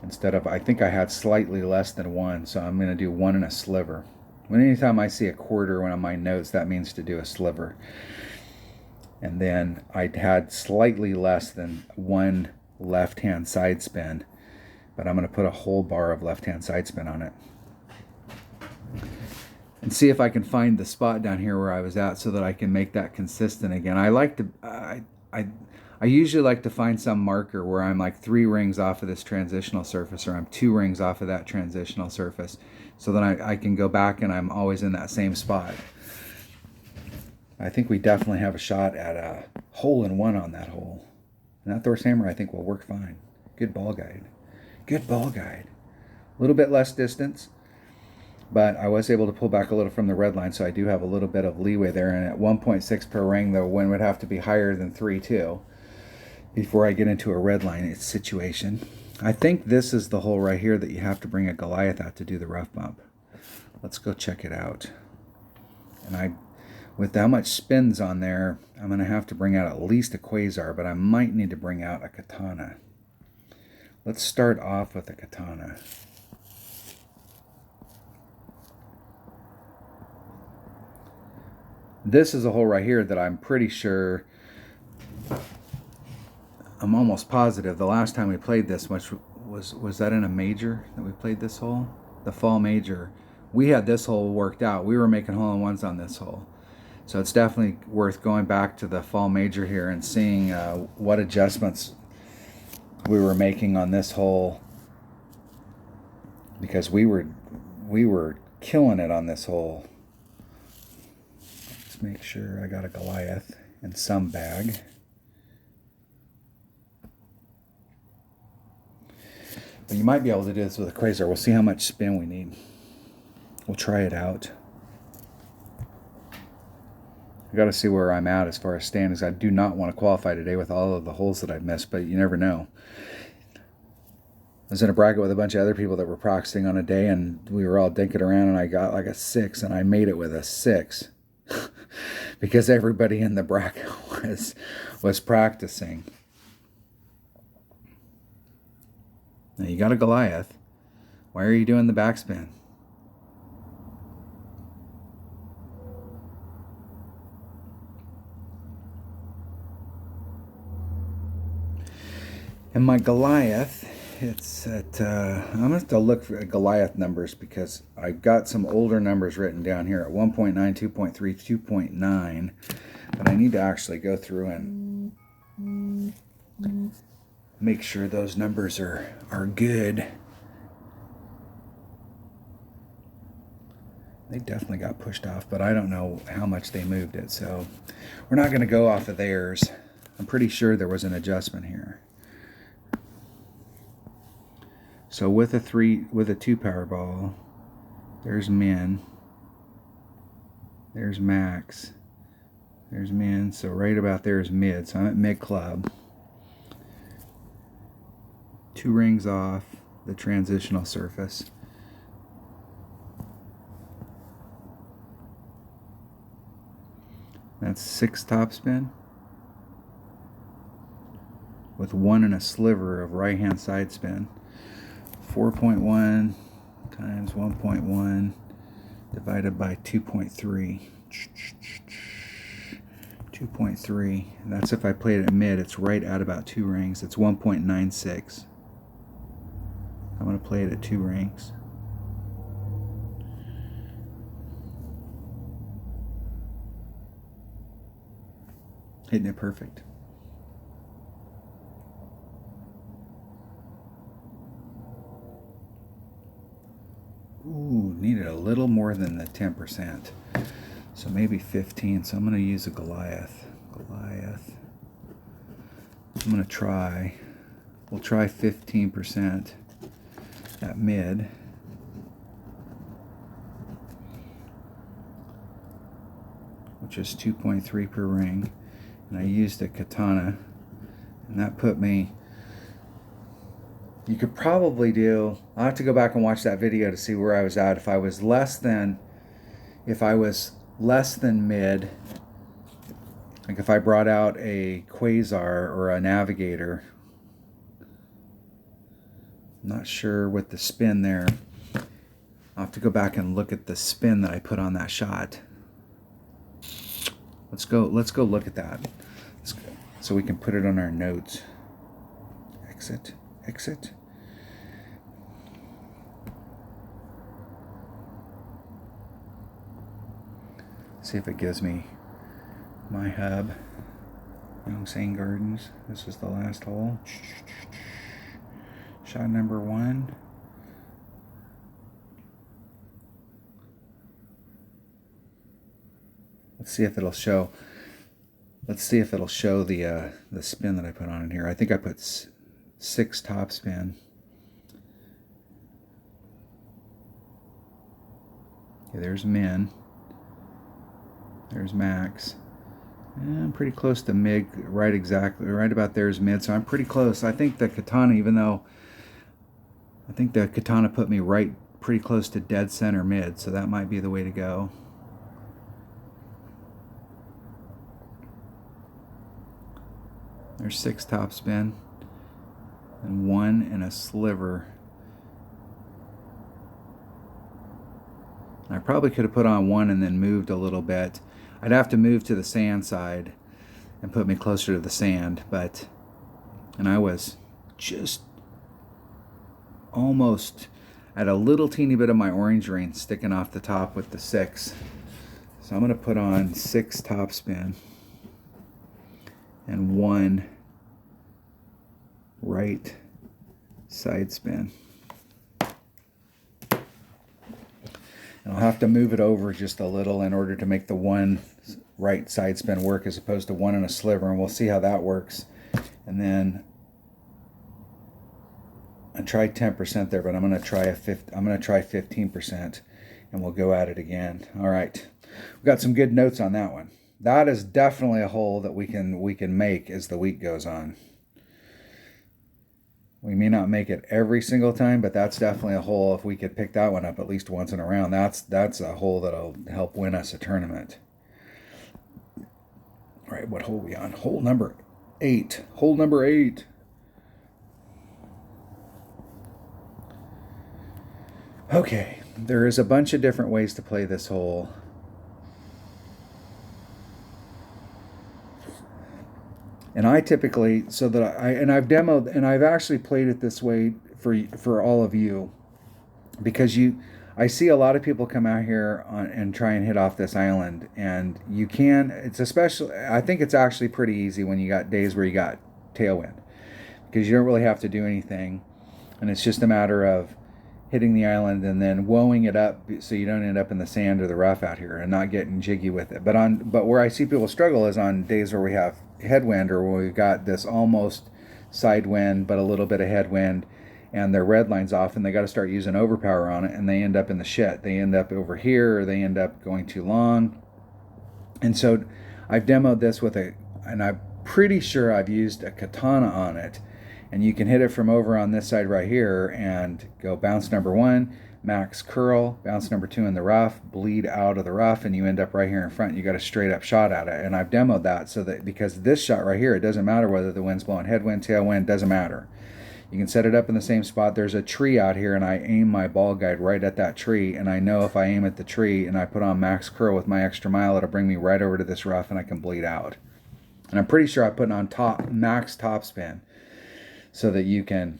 instead of, I think I had slightly less than 1. So I'm going to do 1 1/sliver. Anytime I see a quarter on my notes, that means to do a sliver. And then I had slightly less than 1 left-hand side spin, but I'm going to put a whole bar of left-hand side spin on it. And see if I can find the spot down here where I was at so that I can make that consistent again. I usually like to find some marker where I'm like 3 rings off of this transitional surface, or I'm 2 rings off of that transitional surface, so that I can go back and I'm always in that same spot. I think we definitely have a shot at a hole-in-one on that hole. And that Thor's hammer, I think, will work fine. Good ball guide. Good ball guide. A little bit less distance, but I was able to pull back a little from the red line, so I do have a little bit of leeway there. And at 1.6 per ring, the wind would have to be higher than 3 too before I get into a red line situation. I think this is the hole right here that you have to bring a Goliath out to do the rough bump. Let's go check it out. And with how much spins on there, I'm going to have to bring out at least a Quasar, but I might need to bring out a Katana. Let's start off with a Katana. This is a hole right here that I'm pretty sure, I'm almost positive, the last time we played this, which was that in a major that we played this hole? The fall major. We had this hole worked out. We were making hole-in-ones on this hole. So it's definitely worth going back to the fall major here and seeing what adjustments we were making on this hole, because we were killing it on this hole. Let's make sure I got a Goliath in some bag. But you might be able to do this with a Quasar. We'll see how much spin we need. We'll try it out. I got to see where I'm at as far as standings. I do not want to qualify today with all of the holes that I've missed, but you never know. I was in a bracket with a bunch of other people that were practicing on a day, and we were all dinking around, and I got like a 6, and I made it with a 6 because everybody in the bracket was practicing. Now you got a Goliath. Why are you doing the backspin? And my Goliath, it's at, I'm going to have to look for Goliath numbers because I've got some older numbers written down here at 1.9, 2.3, 2.9. But I need to actually go through and make sure those numbers are good. They definitely got pushed off, but I don't know how much they moved it. So we're not going to go off of theirs. I'm pretty sure there was an adjustment here. So with a 2 Powerball, there's min, there's max, there's min. So right about there is mid. So I'm at mid club. 2 rings off the transitional surface. That's 6 topspin with 1 and a sliver of right hand side spin. 4.1 times 1.1 divided by 2.3. 2.3. And that's if I played it at mid. It's right at about 2 rings. It's 1.96. I'm going to play it at 2 rings. Hitting it perfect. Ooh, needed a little more than the 10%. So maybe 15. So I'm going to use a Goliath. I'm going to try. We'll try 15% at mid. Which is 2.3 per ring. And I used a katana. And that put me... You could probably do... I'll have to go back and watch that video to see where I was at. If I was less than mid, like if I brought out a Quasar or a Navigator, I'm not sure with the spin there. I'll have to go back and look at the spin that I put on that shot. Let's go look at that. So we can put it on our notes. Exit. See if it gives me my hub. Yongsan Gardens. This is the last hole. Shot number 1. Let's see if it'll show. Let's see if it'll show the spin that I put on in here. I think I put 6 topspin. Okay, there's min. There's max. And I'm pretty close to mid, right about there's mid, so I'm pretty close. I think the katana, even though I think the katana put me right pretty close to dead center mid, so that might be the way to go. There's 6 topspin and 1 and a sliver. I probably could have put on 1 and then moved a little bit. I'd have to move to the sand side and put me closer to the sand, and I was just almost at a little teeny bit of my orange ring sticking off the top with the 6. So I'm going to put on 6 topspin and 1 right side spin. And I'll have to move it over just a little in order to make the 1 right side spin work as opposed to 1 and a sliver, and we'll see how that works. And then I tried 10% there, but I'm going to try 15%, and we'll go at it again. All right, we got some good notes on that one. That is definitely a hole that we can make as the week goes on. We may not make it every single time, but that's definitely a hole. If we could pick that one up at least once in a round, that's a hole that'll help win us a tournament. All right, what hole are we on? Hole number 8. Hole number 8. Okay, there is a bunch of different ways to play this hole. And I typically, so that I've demoed, and I've actually played it this way for all of you, because I see a lot of people come out here and try and hit off this island, and you can. It's especially, I think it's actually pretty easy when you got days where you got tailwind, because you don't really have to do anything, and it's just a matter of hitting the island and then woeing it up so you don't end up in the sand or the rough out here and not getting jiggy with it. But where I see people struggle is on days where we have headwind, or where we've got this almost side wind but a little bit of headwind, and their red line's off and they got to start using overpower on it, and they end up in the shit. They end up over here, or they end up going too long. And so I've demoed this and I'm pretty sure I've used a katana on it, and you can hit it from over on this side right here and go bounce number 1, max curl, bounce number 2 in the rough, bleed out of the rough, and you end up right here in front. You got a straight up shot at it. And I've demoed that so that, because this shot right here, it doesn't matter whether the wind's blowing headwind, tailwind, doesn't matter. You can set it up in the same spot. There's a tree out here, and I aim my ball guide right at that tree, and I know if I aim at the tree and I put on max curl with my extra mile, it'll bring me right over to this rough and I can bleed out. And I'm pretty sure I put on max top spin, so that you can,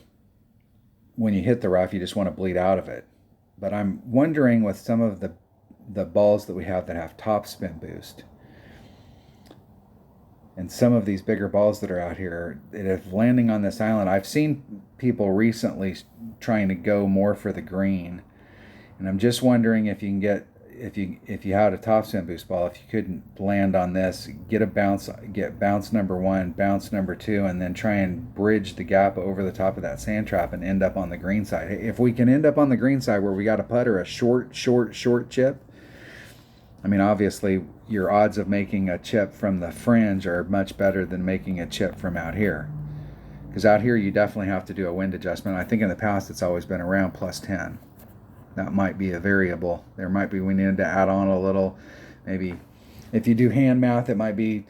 when you hit the rough, you just want to bleed out of it. But I'm wondering, with some of the balls that we have that have top spin boost, and some of these bigger balls that are out here, if landing on this island, I've seen people recently trying to go more for the green, and I'm just wondering if you can get, if you had a top spin boost ball, if you couldn't land on this, get bounce number 1, bounce number 2, and then try and bridge the gap over the top of that sand trap and end up on the green side. If we can end up on the green side where we got a putter, a short chip, I mean, obviously your odds of making a chip from the fringe are much better than making a chip from out here, because out here you definitely have to do a wind adjustment. I think in the past it's always been around plus 10. That might be a variable. There might be, we need to add on a little, maybe if you do hand math, it might be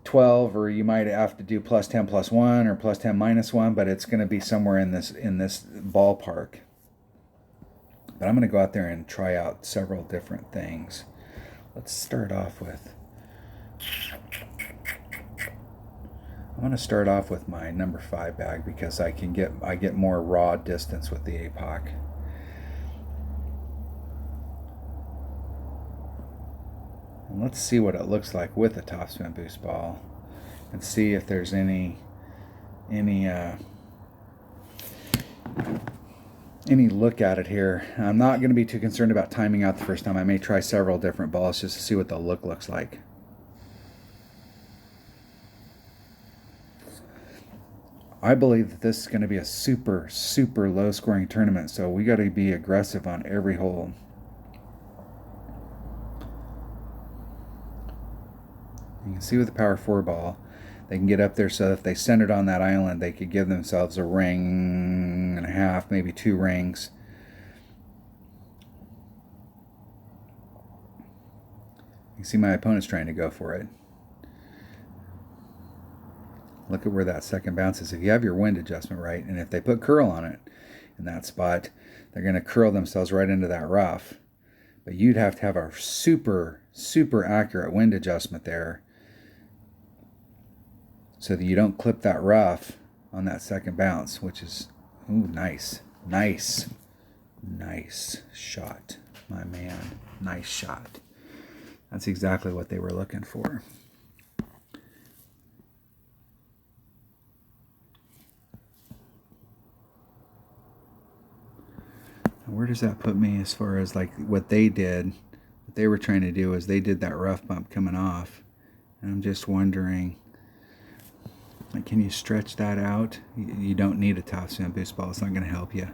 12, or you might have to do plus 10 plus 1 or plus 10 minus 1, but it's going to be somewhere in this ballpark. But I'm going to go out there and try out several different things. Let's start off with, I'm going to start off with my number 5 bag, because I get more raw distance with the APOC. And let's see what it looks like with a top spin boost ball, and see if there's any look at it here. I'm not going to be too concerned about timing out the first time. I may try several different balls just to see what the look looks like. I believe that this is going to be a super low scoring tournament, so we got to be aggressive on every hole. You can see with the Power 4 ball, they can get up there so that if they centered on that island, they could give themselves a ring and a half, maybe 2 rings. You can see my opponent's trying to go for it. Look at where that second bounce is. If you have your wind adjustment right, and if they put curl on it in that spot, they're going to curl themselves right into that rough. But you'd have to have a super accurate wind adjustment there, so that you don't clip that rough on that second bounce, which is, ooh, nice shot, my man, nice shot. That's exactly what they were looking for. Now, where does that put me as far as like what they did? What they were trying to do is they did that rough bump coming off, and I'm just wondering, like, can you stretch that out? You don't need a top spin boost ball. It's not going to help you.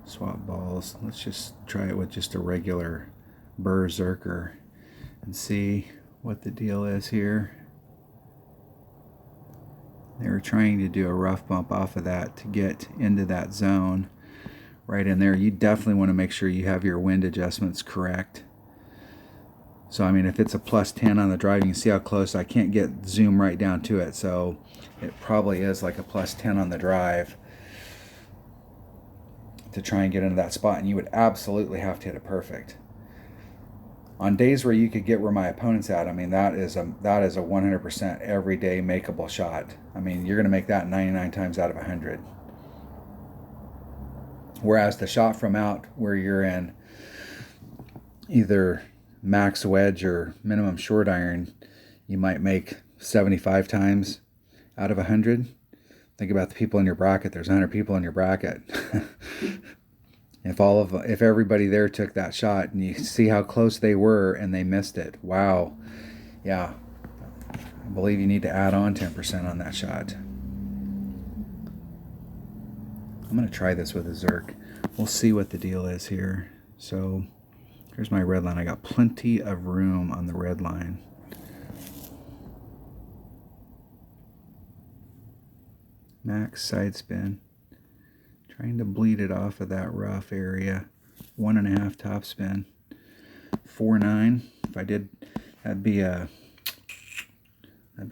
Swap balls. Let's just try it with just a regular Berserker and see what the deal is here. They were trying to do a rough bump off of that to get into that zone right in there. You definitely want to make sure you have your wind adjustments correct. So, I mean, if it's a plus 10 on the drive, you can see how close. I can't get zoom right down to it, so it probably is like a plus 10 on the drive. to try and get into that spot, and you would absolutely have to hit it perfect. On days where you could get where my opponent's at, I mean, that is a 100% everyday makeable shot. I mean, you're going to make that 99 times out of 100. Whereas the shot from out where you're in either max wedge or minimum short iron, you might make 75 times out of 100. Think about the people in your bracket. There's 100 people in your bracket. If everybody there took that shot, and you see how close they were and they missed it, wow, yeah, I believe you need to add on 10% on that shot. I'm going to try this with a Zerk. We'll see what the deal is here. So here's my red line. I got plenty of room on the red line. Max side spin. Trying to bleed it off of that rough area. 1.5 top spin. 4.9. If I did, that'd be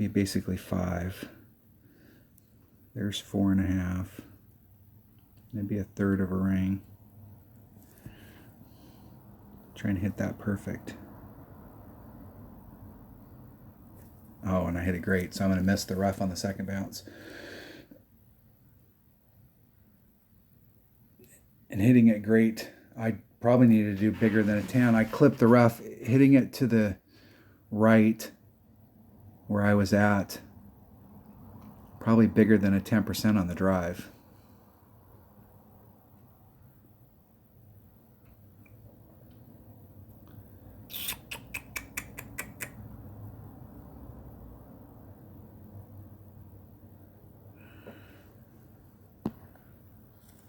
basically 5. There's 4.5. Maybe a third of a ring. Trying to hit that perfect. Oh, and I hit it great, so I'm going to miss the rough on the second bounce. And hitting it great, I probably needed to do bigger than a 10. I clipped the rough, hitting it to the right where I was at. Probably bigger than a 10% on the drive.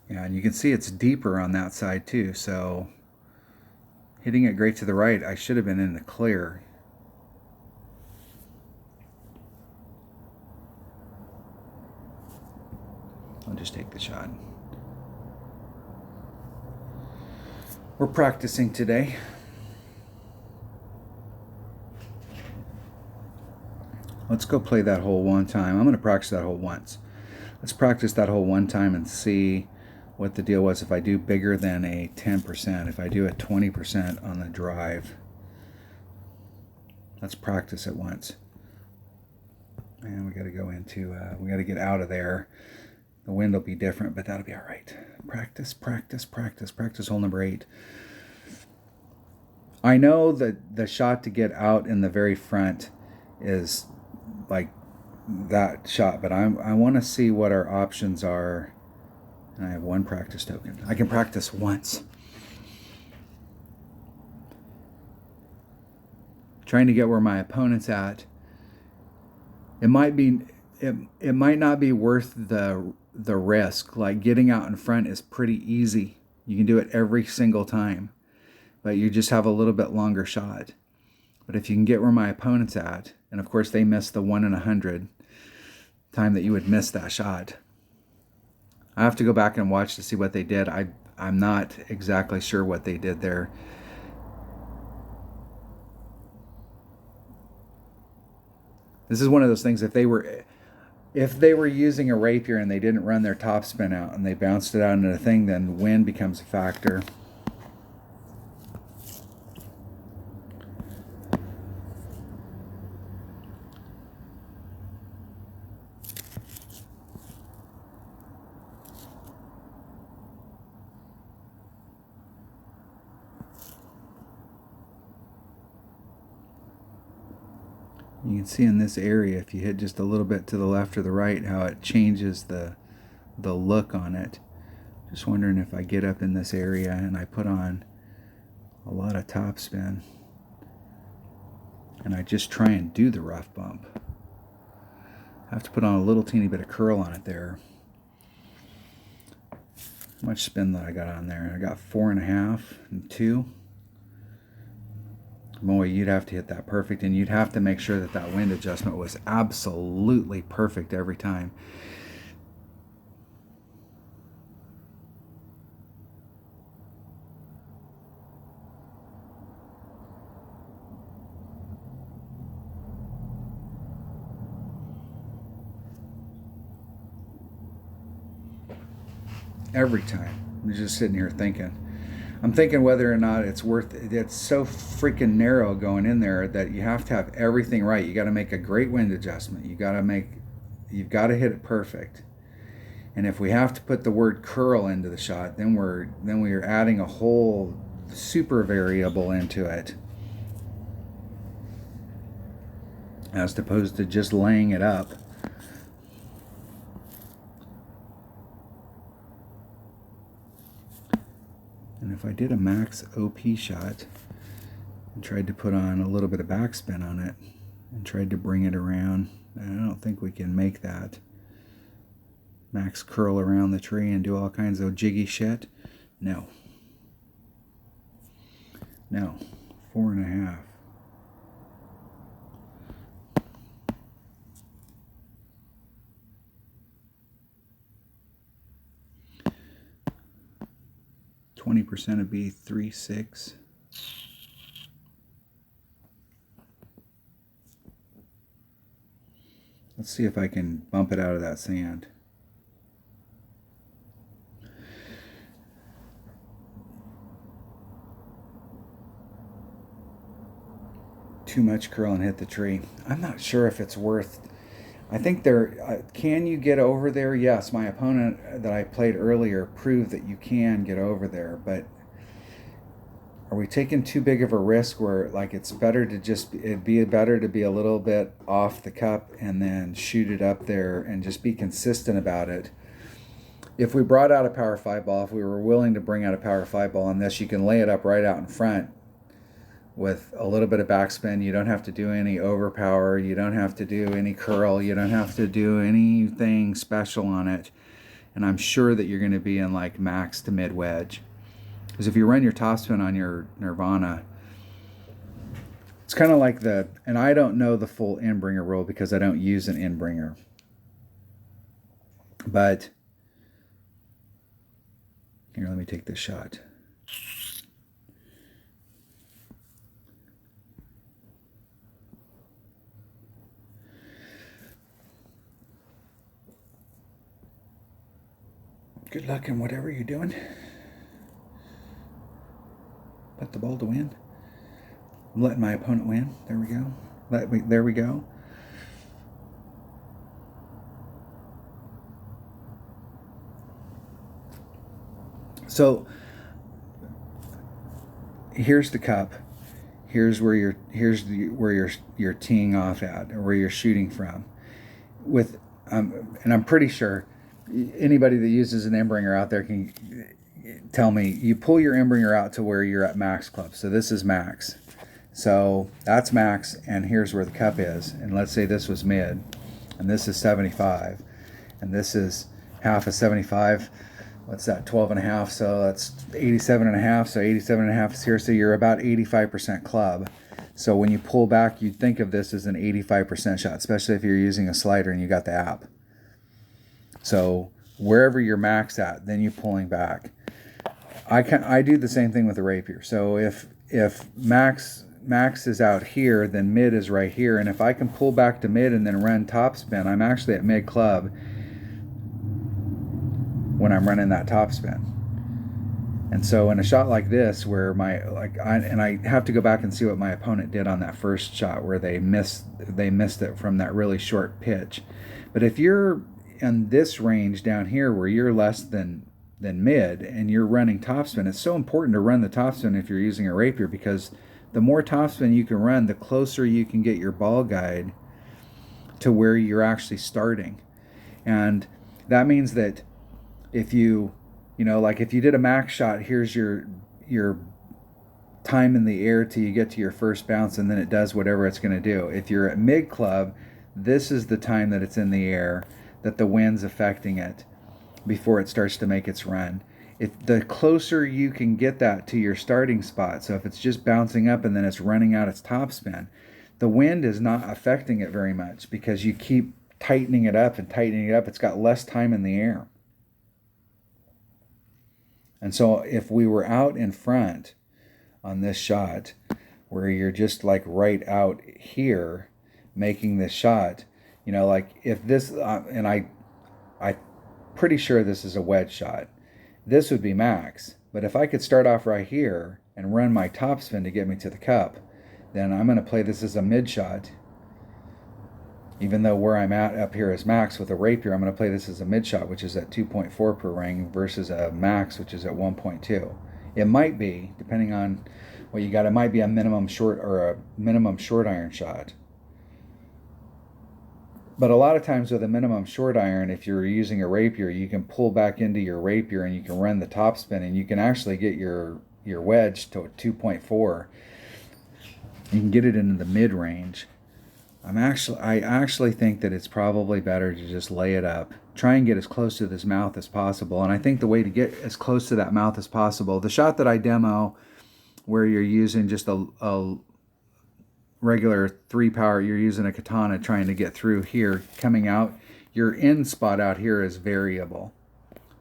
Yeah, and you can see it's deeper on that side too, so hitting it great to the right, I should have been in the clear. I'll just take the shot. We're practicing today. Let's go play that hole one time. I'm going to practice that hole once. Let's practice that hole one time and see what the deal was if I do bigger than a 10%, if I do a 20% on the drive. Let's practice it once. And we got to go into, we got to get out of there. The wind will be different, but that'll be all right. Practice, practice, practice, practice hole number 8. I know that the shot to get out in the very front is like that shot, but I want to see what our options are. And I have 1 practice token. I can practice once. Trying to get where my opponent's at. It might not be worth the risk. Like getting out in front is pretty easy. You can do it every single time, but you just have a little bit longer shot. But if you can get where my opponent's at, and of course they missed the 1 in 100 time that you would miss that shot. I have to go back and watch to see what they did. I'm not exactly sure what they did there. This is one of those things, if they were using a rapier and they didn't run their top spin out and they bounced it out into the thing, then wind becomes a factor. You can see in this area, if you hit just a little bit to the left or the right, how it changes the look on it. Just wondering if I get up in this area and I put on a lot of topspin and I just try and do the rough bump. I have to put on a little teeny bit of curl on it there. How much spin that I got on there? I got 4.5 and 2. Boy, you'd have to hit that perfect, and you'd have to make sure that that wind adjustment was absolutely perfect every time. Every time. I'm just sitting here thinking. I'm thinking whether or not it's worth it. It's so freaking narrow going in there that you have to have everything right. You got to make a great wind adjustment. You've got to hit it perfect. And if we have to put the word curl into the shot, then we're adding a whole super variable into it, as opposed to just laying it up. And if I did a max OP shot and tried to put on a little bit of backspin on it and tried to bring it around, I don't think we can make that. Max curl around the tree and do all kinds of jiggy shit. No. No. 4.5. %, would be 3.6. Let's see if I can bump it out of that sand. Too much curl and hit the tree. I'm not sure if it's worth. I think can you get over there? Yes, my opponent that I played earlier proved that you can get over there, but are we taking too big of a risk where like it'd be better to be a little bit off the cup and then shoot it up there and just be consistent about it? If we brought out a power 5 ball, if we were willing to bring out a power 5 ball on this, you can lay it up right out in front with a little bit of backspin. You don't have to do any overpower. You don't have to do any curl. You don't have to do anything special on it. And I'm sure that you're going to be in like max to mid wedge. Because if you run your topspin on your Nirvana, it's kind of like and I don't know the full Endbringer rule because I don't use an Endbringer. But, here, let me take this shot. Good luck in whatever you're doing. Put the ball to win. I'm letting my opponent win. There we go. There we go. So here's the cup. Here's where you're teeing off at, or where you're shooting from. And I'm pretty sure anybody that uses an Endbringer out there can tell me, you pull your Endbringer out to where you're at max club. So this is max. So that's max, and here's where the cup is. And let's say this was mid, and this is 75, and this is half of 75. What's that? 12.5. So that's 87.5. So 87.5 is here. So you're about 85% club. So when you pull back, you think of this as an 85% shot, especially if you're using a slider and you got the app. So wherever you're maxed at, then you're pulling back. I do the same thing with the rapier. So if max is out here, then mid is right here, and if I can pull back to mid and then run topspin, I'm actually at mid club when I'm running that topspin. And so in a shot like this, where I have to go back and see what my opponent did on that first shot where they missed it from that really short pitch. But if you're in this range down here where you're less than mid and you're running topspin, it's so important to run the topspin if you're using a rapier, because the more topspin you can run, the closer you can get your ball guide to where you're actually starting. And that means that if like if you did a max shot, here's your time in the air till you get to your first bounce, and then it does whatever it's going to do. If you're at mid club, this is the time that it's in the air, that the wind's affecting it before it starts to make its run. If the closer you can get that to your starting spot, so if it's just bouncing up and then it's running out its topspin, the wind is not affecting it very much because you keep tightening it up and tightening it up. It's got less time in the air. And so if we were out in front on this shot, where you're just like right out here making this shot, like if this, and I'm pretty sure this is a wedge shot. this would be max. But if I could start off right here and run my topspin to get me to the cup, then I'm going to play this as a mid shot. Even though where I'm at up here is max with a rapier, I'm going to play this as a mid shot, which is at 2.4 per ring versus a max, which is at 1.2. It might be, depending on what you got, it might be a minimum short or a minimum short iron shot. But a lot of times with a minimum short iron, if you're using a rapier, you can pull back into your rapier and you can run the topspin, and you can actually get your wedge to a 2.4. You can get it into the mid range. I actually think that it's probably better to just lay it up. Try and get as close to this mouth as possible. And I think the way to get as close to that mouth as possible, the shot that I demo where you're using just a regular 3-power, you're using a katana trying to get through here, coming out, your end spot out here is variable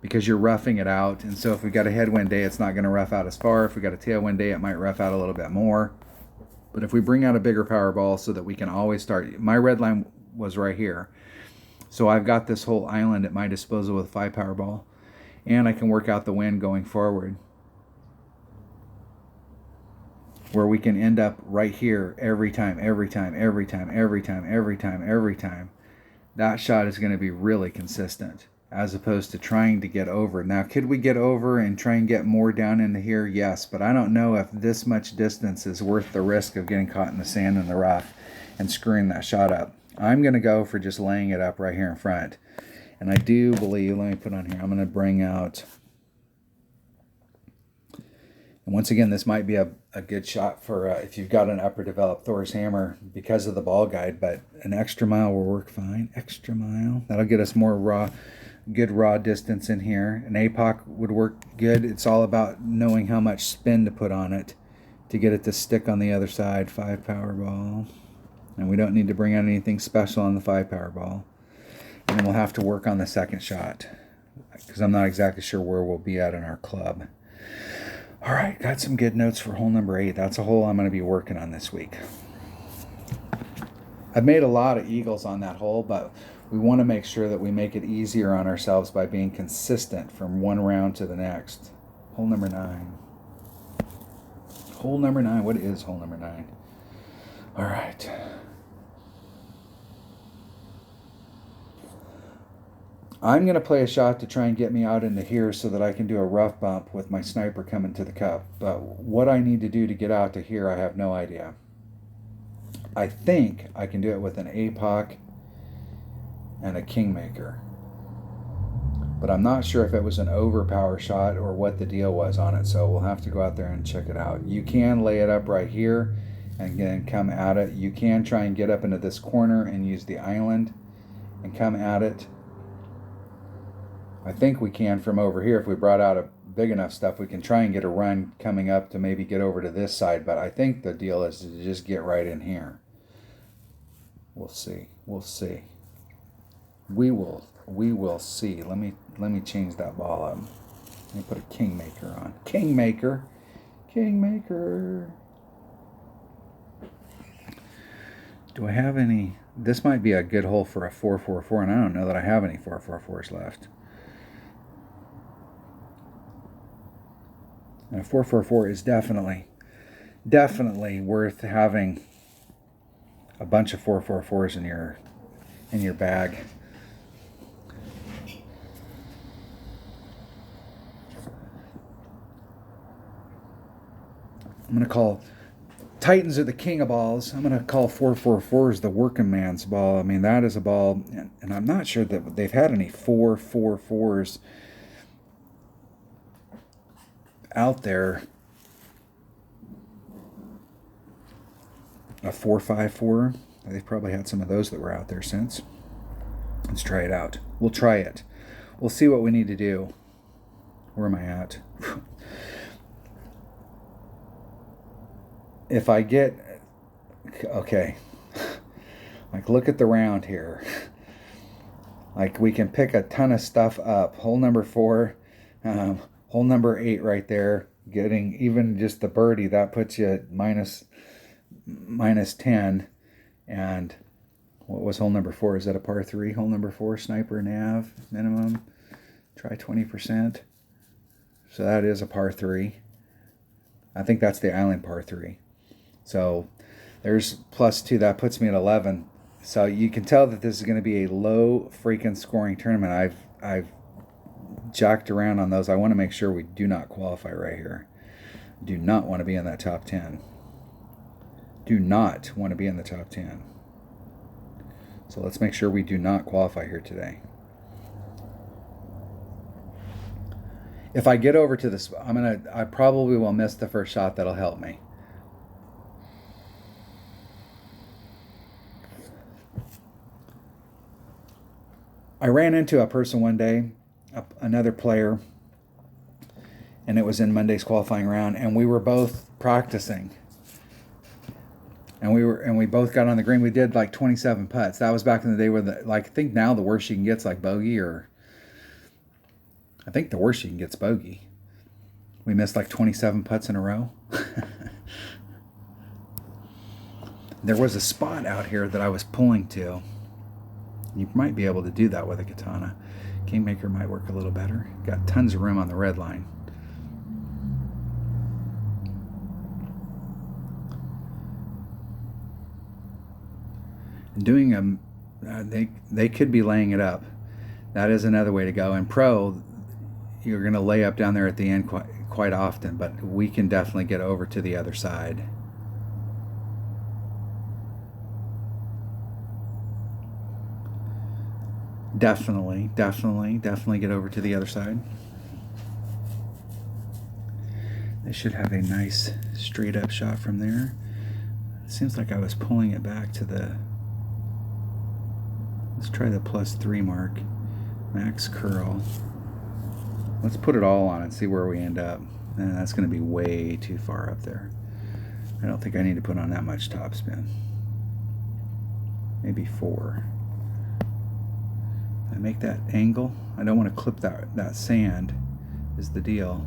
because you're roughing it out. And so if we've got a headwind day, it's not going to rough out as far. If we've got a tailwind day, it might rough out a little bit more. But if we bring out a bigger power ball so that we can always start, my red line was right here. So I've got this whole island at my disposal with a 5-power ball. And I can work out the wind going forward, where we can end up right here every time. That shot is going to be really consistent, as opposed to trying to get over. Now, could we get over and try and get more down into here? Yes, but I don't know if this much distance is worth the risk of getting caught in the sand and the rough and screwing that shot up. I'm going to go for just laying it up right here in front. And I do believe, let me put on here, I'm going to bring out, and once again, this might be a good shot for if you've got an upper developed Thor's hammer because of the ball guide, but an extra mile will work fine. Extra mile, that'll get us more good raw distance in here. An APOC would work good. It's all about knowing how much spin to put on it to get it to stick on the other side. 5-power ball. And we don't need to bring out anything special on the 5-power ball. And then we'll have to work on the second shot because I'm not exactly sure where we'll be at in our club. All right, got some good notes for hole number 8. That's a hole I'm going to be working on this week. I've made a lot of eagles on that hole, but we want to make sure that we make it easier on ourselves by being consistent from one round to the next. Hole number 9. Hole number 9. What is hole number 9? All right. I'm going to play a shot to try and get me out into here so that I can do a rough bump with my sniper coming to the cup. But what I need to do to get out to here, I have no idea. I think I can do it with an APOC and a Kingmaker. But I'm not sure if it was an overpower shot or what the deal was on it. So we'll have to go out there and check it out. You can lay it up right here and then come at it. You can try and get up into this corner and use the island and come at it. I think we can from over here. If we brought out a big enough stuff, we can try and get a run coming up to maybe get over to this side. But I think the deal is to just get right in here. We'll see. We'll see. We will see. Let me change that ball up. Let me put a Kingmaker on. Kingmaker. Do I have any? This might be a good hole for a 4-4-4, and I don't know that I have any 4-4-4s left. And a 4-4-4 is definitely worth having a bunch of 4-4-4s in your bag. I'm going to call Titans are the king of balls. I'm going to call 4-4-4s the working man's ball. I mean, that is a ball, and I'm not sure that they've had any 4-4-4s out there. A 4-5-4. They've probably had some of those that were out there since. Let's try it out. We'll try it. We'll see what we need to do. Where am I at? If I get, okay, like look at the round here. Like we can pick a ton of stuff up. Hole number 4, hole number 8 right there. Getting even just the birdie, that puts you at minus 10. And what was hole number 4? Is that a par 3? Hole number 4, sniper nav minimum. Try 20%. So that is a par 3. I think that's the island par 3. So there's +2. That puts me at 11. So you can tell that this is going to be a low freaking scoring tournament. I've jacked around on those. I want to make sure we do not qualify right here. Do not want to be in that top 10. Do not want to be in the top 10. So let's make sure we do not qualify here today. If I get over to this, I probably will miss the first shot. That'll help me. I ran into a person one day, another player, and it was in Monday's qualifying round, and we were both practicing. And we both got on the green. We did like 27 putts. That was back in the day where I think now the worst you can get's like bogey, or I think the worst you can get's bogey. We missed like 27 putts in a row. There was a spot out here that I was pulling to. You might be able to do that with a katana. Kingmaker might work a little better. Got tons of room on the red line. Doing they could be laying it up. That is another way to go. In pro, you're going to lay up down there at the end quite often, but we can definitely get over to the other side. Definitely get over to the other side. They should have a nice straight up shot from there. It seems like I was pulling it back to the... Let's try the +3 mark. Max curl. Let's put it all on and see where we end up. And that's going to be way too far up there. I don't think I need to put on that much topspin. Maybe 4. I make that angle. I don't want to clip that sand is the deal.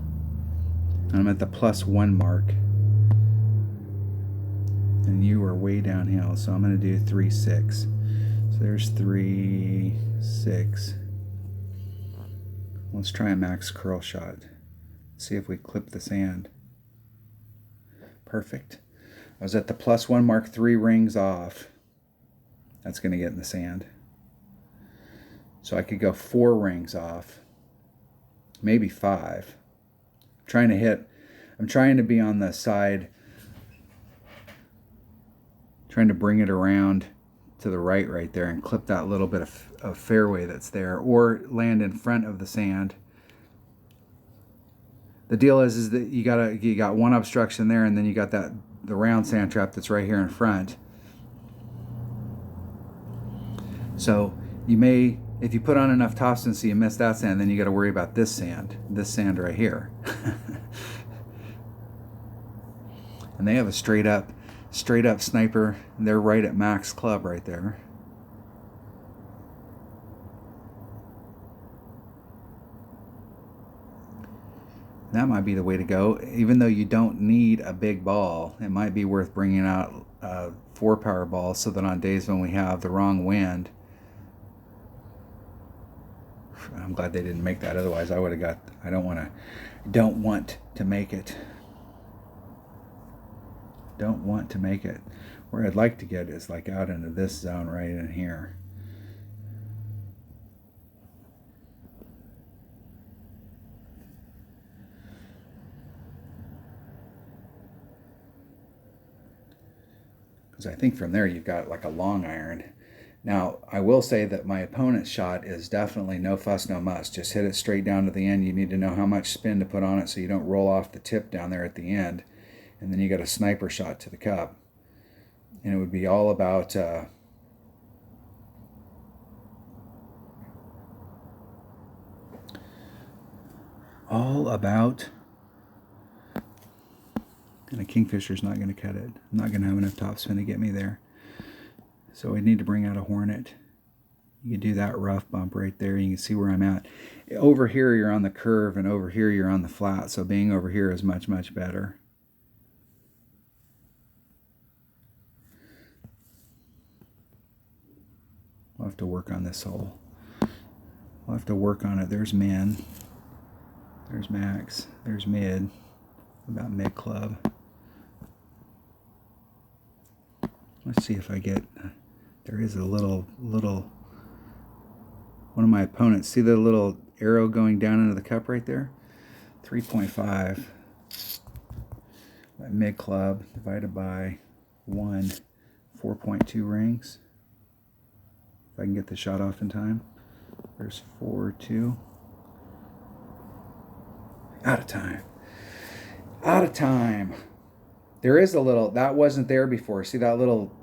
And I'm at the +1 mark. And you are way downhill, so I'm going to do 3-6. So there's 3-6. Let's try a max curl shot. See if we clip the sand. Perfect. I was at the +1 mark, 3 rings off. That's going to get in the sand. So I could go 4 rings off. Maybe 5. I'm trying to be on the side, trying to bring it around to the right there and clip that little bit of fairway that's there, or land in front of the sand. The deal is that you got one obstruction there, and then you got the round sand trap that's right here in front. So you may, if you put on enough topspin so you miss that sand, then you got to worry about this sand right here. And they have a straight up sniper. They're right at max club right there. That might be the way to go. Even though you don't need a big ball, it might be worth bringing out a 4-power ball so that on days when we have the wrong wind, I'm glad they didn't make that. Otherwise, I would have got. I don't want to make it. Don't want to make it. Where I'd like to get is like out into this zone right in here. Because I think from there you've got like a long iron. Now, I will say that my opponent's shot is definitely no fuss, no muss. Just hit it straight down to the end. You need to know how much spin to put on it so you don't roll off the tip down there at the end. And then you got a sniper shot to the cup. And it would be all about and a Kingfisher's not going to cut it. I'm not going to have enough topspin to get me there. So we need to bring out a Hornet. You can do that rough bump right there. You can see where I'm at. Over here you're on the curve, and over here you're on the flat. So being over here is much, much better. We'll have to work on this hole. We'll have to work on it. There's man. There's max. There's mid. About mid club. Let's see if I get. There is a little. One of my opponents. See the little arrow going down into the cup right there? 3.5. Mid club divided by 1. 4.2 rings. If I can get the shot off in time. There's 4.2. Out of time. Out of time. There is a little, that wasn't there before. See that little,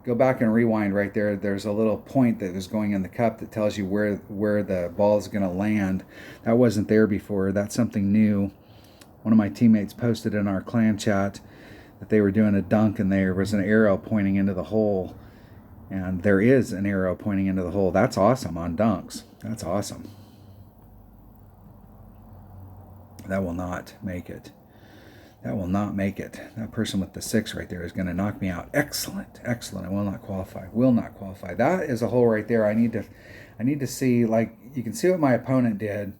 go back and rewind right there. There's a little point that is going in the cup that tells you where the ball is going to land. That wasn't there before. That's something new. One of my teammates posted in our clan chat that they were doing a dunk and there was an arrow pointing into the hole. And there is an arrow pointing into the hole. That's awesome on dunks. That's awesome. That will not make it. That will not make it. That person with the 6 right there is going to knock me out. Excellent. Excellent. I will not qualify. Will not qualify. That is a hole right there. I need to see, like, you can see what my opponent did,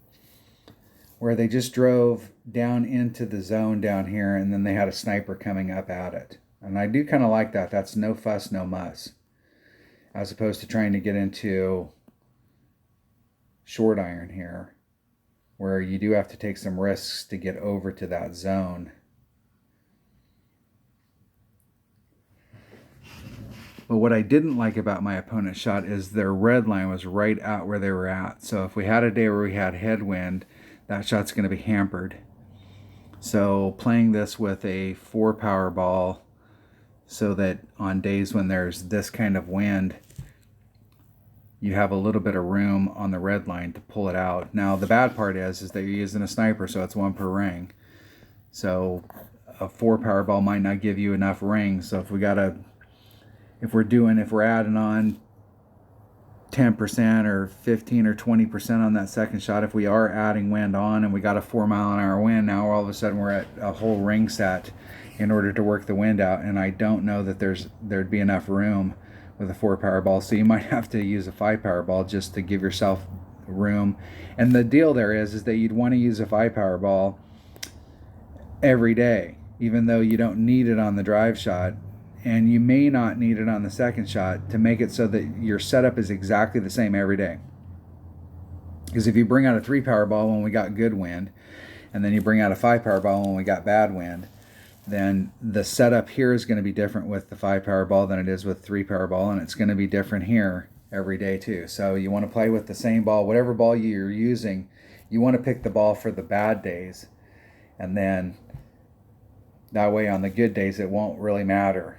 where they just drove down into the zone down here, and then they had a sniper coming up at it. And I do kind of like that. That's no fuss, no muss. As opposed to trying to get into short iron here, where you do have to take some risks to get over to that zone. But what I didn't like about my opponent's shot is their red line was right out where they were at. So if we had a day where we had headwind, that shot's going to be hampered. So playing this with a 4 power ball, so that on days when there's this kind of wind, you have a little bit of room on the red line to pull it out. Now the bad part is that you're using a sniper, so it's 1 per ring. So a 4 power ball might not give you enough rings. So if we're adding on 10% or 15 or 20% on that second shot, if we are adding wind on and we got a 4-mile-an-hour wind, now all of a sudden we're at a whole ring set in order to work the wind out, and I don't know that there'd be enough room with a 4 power ball. So you might have to use a 5 power ball just to give yourself room. And the deal there is that you'd want to use a 5 power ball every day, even though you don't need it on the drive shot, and you may not need it on the second shot, to make it so that your setup is exactly the same every day. Because if you bring out a 3 power ball when we got good wind, and then you bring out a 5 power ball when we got bad wind, then the setup here is going to be different with the 5 power ball than it is with 3 power ball, and it's going to be different here every day too. So you want to play with the same ball, whatever ball you're using, you want to pick the ball for the bad days, and then that way on the good days it won't really matter.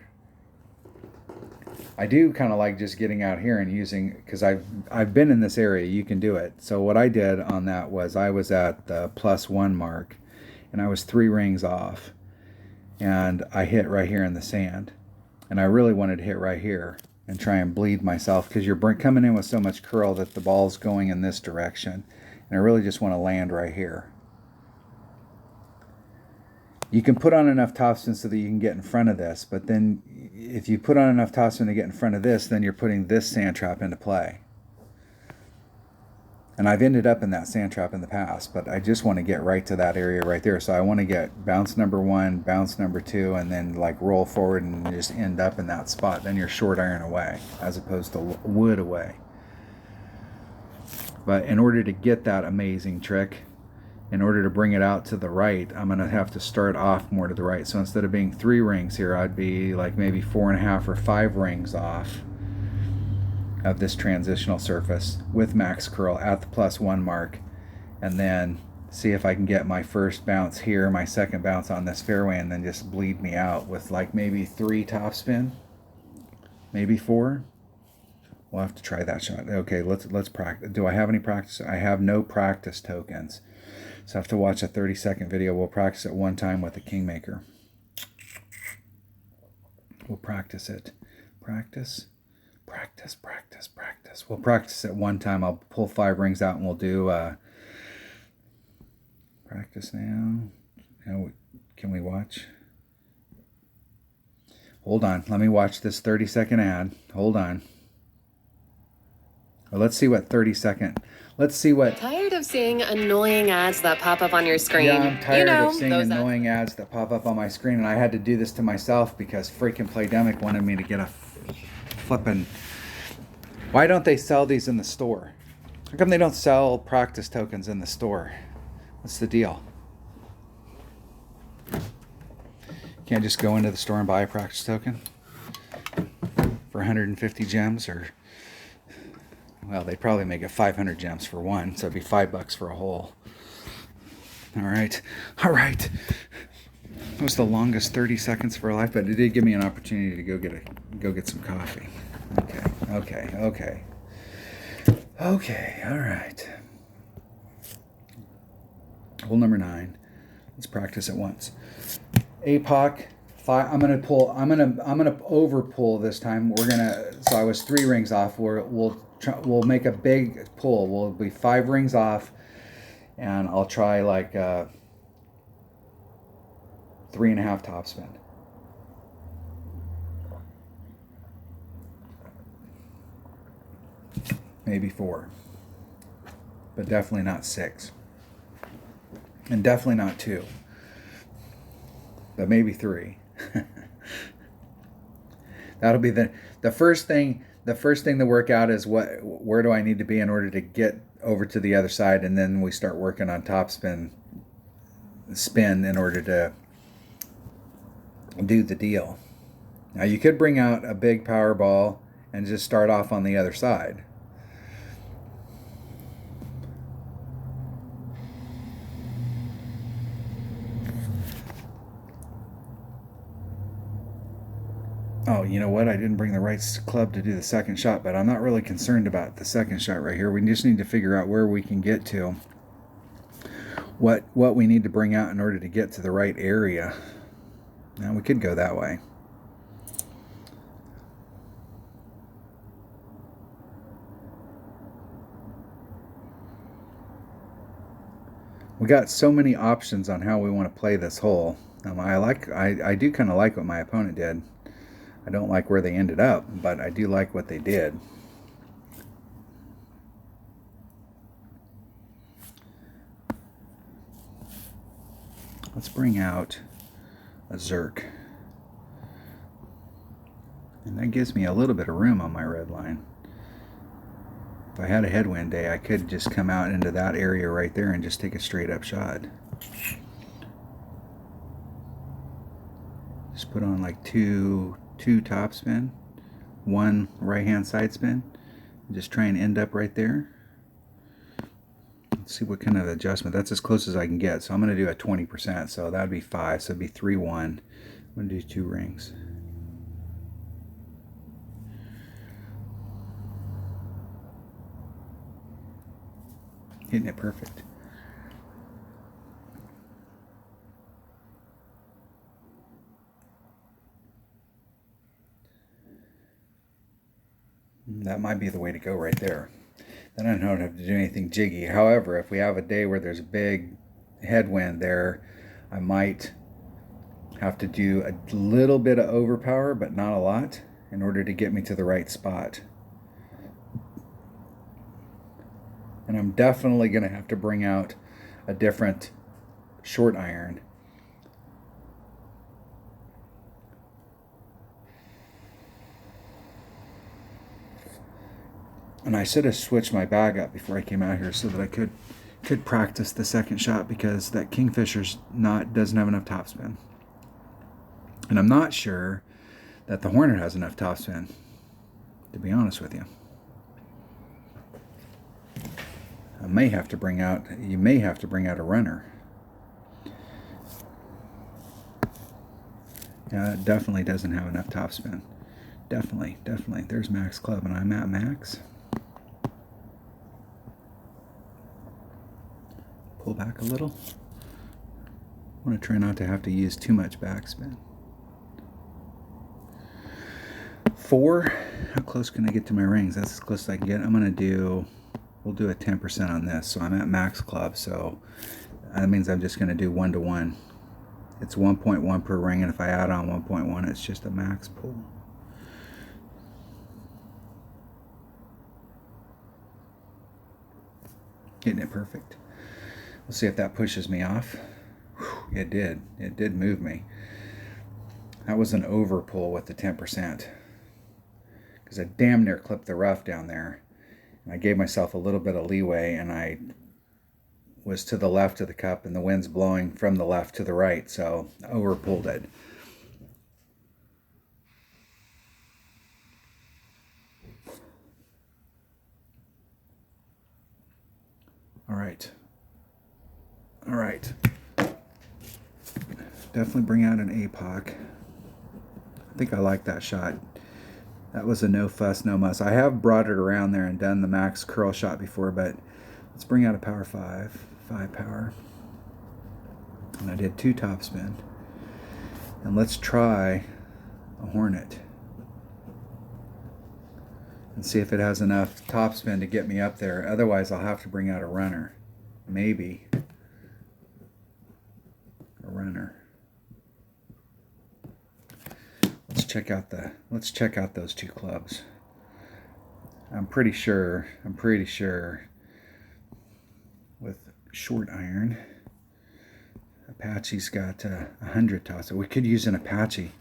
I do kind of like just getting out here and using, because I've been in this area, you can do it. So what I did on that was I was at the +1 mark, and I was 3 rings off, and I hit right here in the sand, and I really wanted to hit right here and try and bleed myself, because you're coming in with so much curl that the ball's going in this direction, and I really just want to land right here. You can put on enough topspin so that you can get in front of this, but then if you put on enough topspin to get in front of this, then you're putting this sand trap into play. And I've ended up in that sand trap in the past, but I just want to get right to that area right there. So I want to get bounce number 1, bounce number 2, and then like roll forward and just end up in that spot. Then you're short iron away as opposed to wood away. But in order to get that amazing trick, in order to bring it out to the right, I'm going to have to start off more to the right. So instead of being 3 rings here, I'd be like maybe 4.5 or 5 rings off of this transitional surface with max curl at the +1 mark, and then see if I can get my first bounce here, my second bounce on this fairway, and then just bleed me out with like maybe 3 topspin, maybe 4. We'll have to try that shot. Okay, let's practice. Do I have any practice? I have no practice tokens. So I have to watch a 30-second video. We'll practice it one time with the Kingmaker. We'll practice it. Practice. We'll practice it one time. I'll pull 5 rings out and we'll do practice now. Can we watch? Hold on. Let me watch this 30-second ad. Hold on. Well, let's see what 30-second. Let's see what... Tired of seeing annoying ads that pop up on your screen? Yeah, I'm tired of seeing those annoying ads that pop up on my screen, and I had to do this to myself because freaking Playdemic wanted me to get a flippin'... Why don't they sell these in the store? How come they don't sell practice tokens in the store? What's the deal? Can't just go into the store and buy a practice token for 150 gems, or... Well, they'd probably make it 500 gems for one, so it'd be $5 for a hole. All right. That was the longest 30 seconds of our life, but it did give me an opportunity to go get some coffee. Okay. All right. Hole number 9. Let's practice at once. APOC. I'm gonna over pull this time. So I was 3 rings off. We'll make a big pull. We'll be 5 rings off, and I'll try like 3.5 topspin. Maybe 4, but definitely not 6, and definitely not 2, but maybe 3. That'll be the first thing. The first thing to work out is where do I need to be in order to get over to the other side, and then we start working on spin in order to do the deal. Now you could bring out a big power ball and just start off on the other side. Oh, you know what? I didn't bring the right club to do the second shot, but I'm not really concerned about the second shot right here. We just need to figure out where we can get to. What we need to bring out in order to get to the right area. Now, we could go that way. We got so many options on how we want to play this hole. I do kind of like what my opponent did. I don't like where they ended up, but I do like what they did. Let's bring out a Zerk. And that gives me a little bit of room on my red line. If I had a headwind day, I could just come out into that area right there and just take a straight up shot. Just put on like two topspin, 1 right hand side spin, and just try and end up right there. Let's see what kind of adjustment. That's as close as I can get, so I'm going to do a 20%, so that would be 5, so it'd be 3-1. I'm going to do 2 rings. Hitting it perfect. That might be the way to go right there. Then I don't have to do anything jiggy. However, if we have a day where there's a big headwind there, I might have to do a little bit of overpower, but not a lot, in order to get me to the right spot. And I'm definitely going to have to bring out a different short iron. And I should have switched my bag up before I came out here so that I could practice the second shot, because that Kingfisher's doesn't have enough topspin. And I'm not sure that the Hornet has enough topspin, to be honest with you. You may have to bring out a runner. Yeah, it definitely doesn't have enough topspin. Definitely. There's max club, and I'm at max. Pull back a little. I want to try not to have to use too much backspin. 4. How close can I get to my rings? That's as close as I can get. We'll do a 10% on this. So I'm at max club, so that means I'm just going to do 1-to-1. It's 1.1 per ring, and if I add on 1.1, it's just a max pull. Hitting it perfect. We'll see if that pushes me off. Whew, it did. It did move me. That was an overpull with the 10%. Because I damn near clipped the rough down there. And I gave myself a little bit of leeway, and I was to the left of the cup, and the wind's blowing from the left to the right, so I overpulled it. All right. Definitely bring out an APOC. I think I like that shot. That was a no fuss, no muss. I have brought it around there and done the max curl shot before, but let's bring out a power 5 power. And I did 2 topspin. And let's try a Hornet and see if it has enough topspin to get me up there. Otherwise, I'll have to bring out a runner. Maybe a runner. Let's check out those 2 clubs. I'm pretty sure with short iron, Apache's got 100 toss. So we could use an Apache.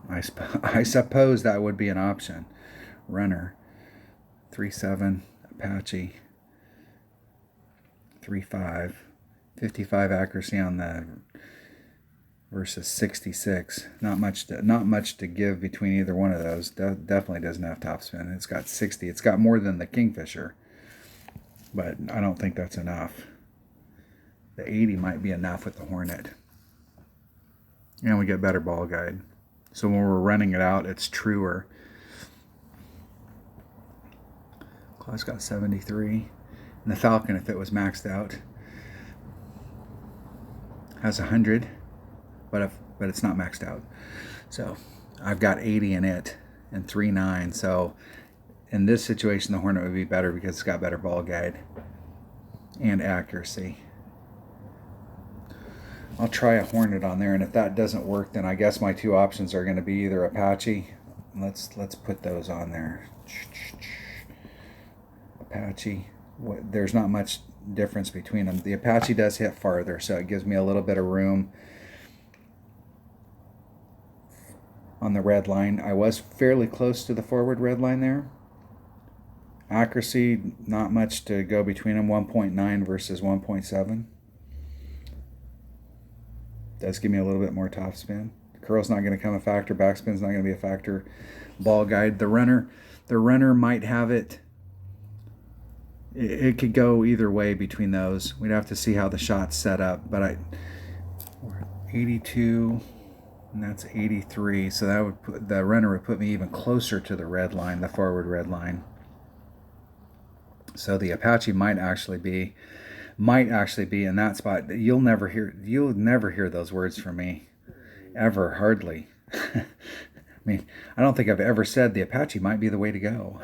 I suppose that would be an option. Runner, 3.7, Apache, 3.5, 55 accuracy on the versus 66. Not much to give between either one of those. Definitely doesn't have topspin. It's got 60. It's got more than the Kingfisher, but I don't think that's enough. The 80 might be enough with the Hornet, and we get better ball guide. So when we're running it out, it's truer. Claw's got 73. And the Falcon, if it was maxed out, has 100, but it's not maxed out. So I've got 80 in it and 3.9. So in this situation, the Hornet would be better because it's got better ball guide and accuracy. I'll try a Hornet on there, and if that doesn't work, then I guess my 2 options are going to be either Apache. Let's put those on there. Apache. There's not much difference between them. The Apache does hit farther, so it gives me a little bit of room on the red line. I was fairly close to the forward red line there. Accuracy, not much to go between them. 1.9 versus 1.7. Does give me a little bit more topspin. The curl's not going to come a factor. Backspin's not going to be a factor. Ball guide. The runner might have it. It could go either way between those. We'd have to see how the shot's set up. But we're 82, and that's 83. So that would put, the runner would put me even closer to the red line, the forward red line. So the Apache might actually be in that spot. You'll never hear those words from me, ever, hardly. I mean, I don't think I've ever said the Apache might be the way to go.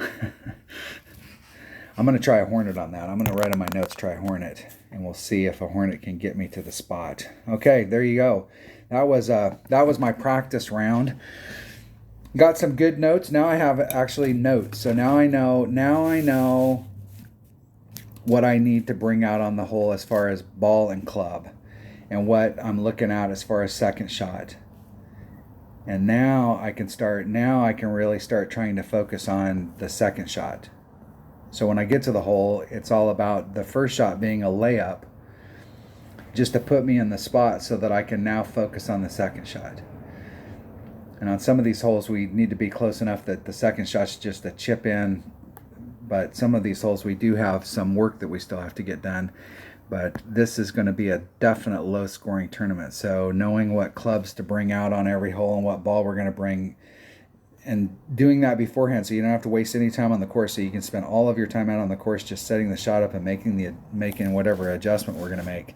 I'm going to try a Hornet on that. I'm going to write in my notes, try a Hornet, and we'll see if a Hornet can get me to the spot. Okay, there you go. That was my practice round. Got some good notes. Now I have actually notes. So now I know what I need to bring out on the hole as far as ball and club, and what I'm looking at as far as second shot. And now I can really start trying to focus on the second shot. So when I get to the hole, it's all about the first shot being a layup, just to put me in the spot so that I can now focus on the second shot. And on some of these holes, we need to be close enough that the second shot's just a chip in. But some of these holes, we do have some work that we still have to get done. But this is going to be a definite low-scoring tournament. So knowing what clubs to bring out on every hole and what ball we're going to bring, and doing that beforehand so you don't have to waste any time on the course, so you can spend all of your time out on the course just setting the shot up and making whatever adjustment we're going to make,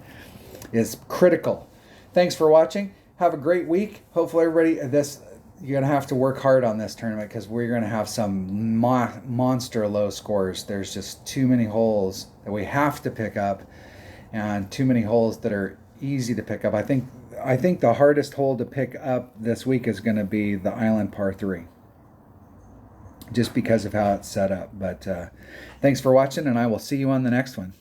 is critical. Thanks for watching. Have a great week. Hopefully everybody, you're going to have to work hard on this tournament because we're going to have some monster low scores. There's just too many holes that we have to pick up, and too many holes that are easy to pick up. I think the hardest hole to pick up this week is going to be the Island Par 3. just because of how it's set up. But thanks for watching, and I will see you on the next one.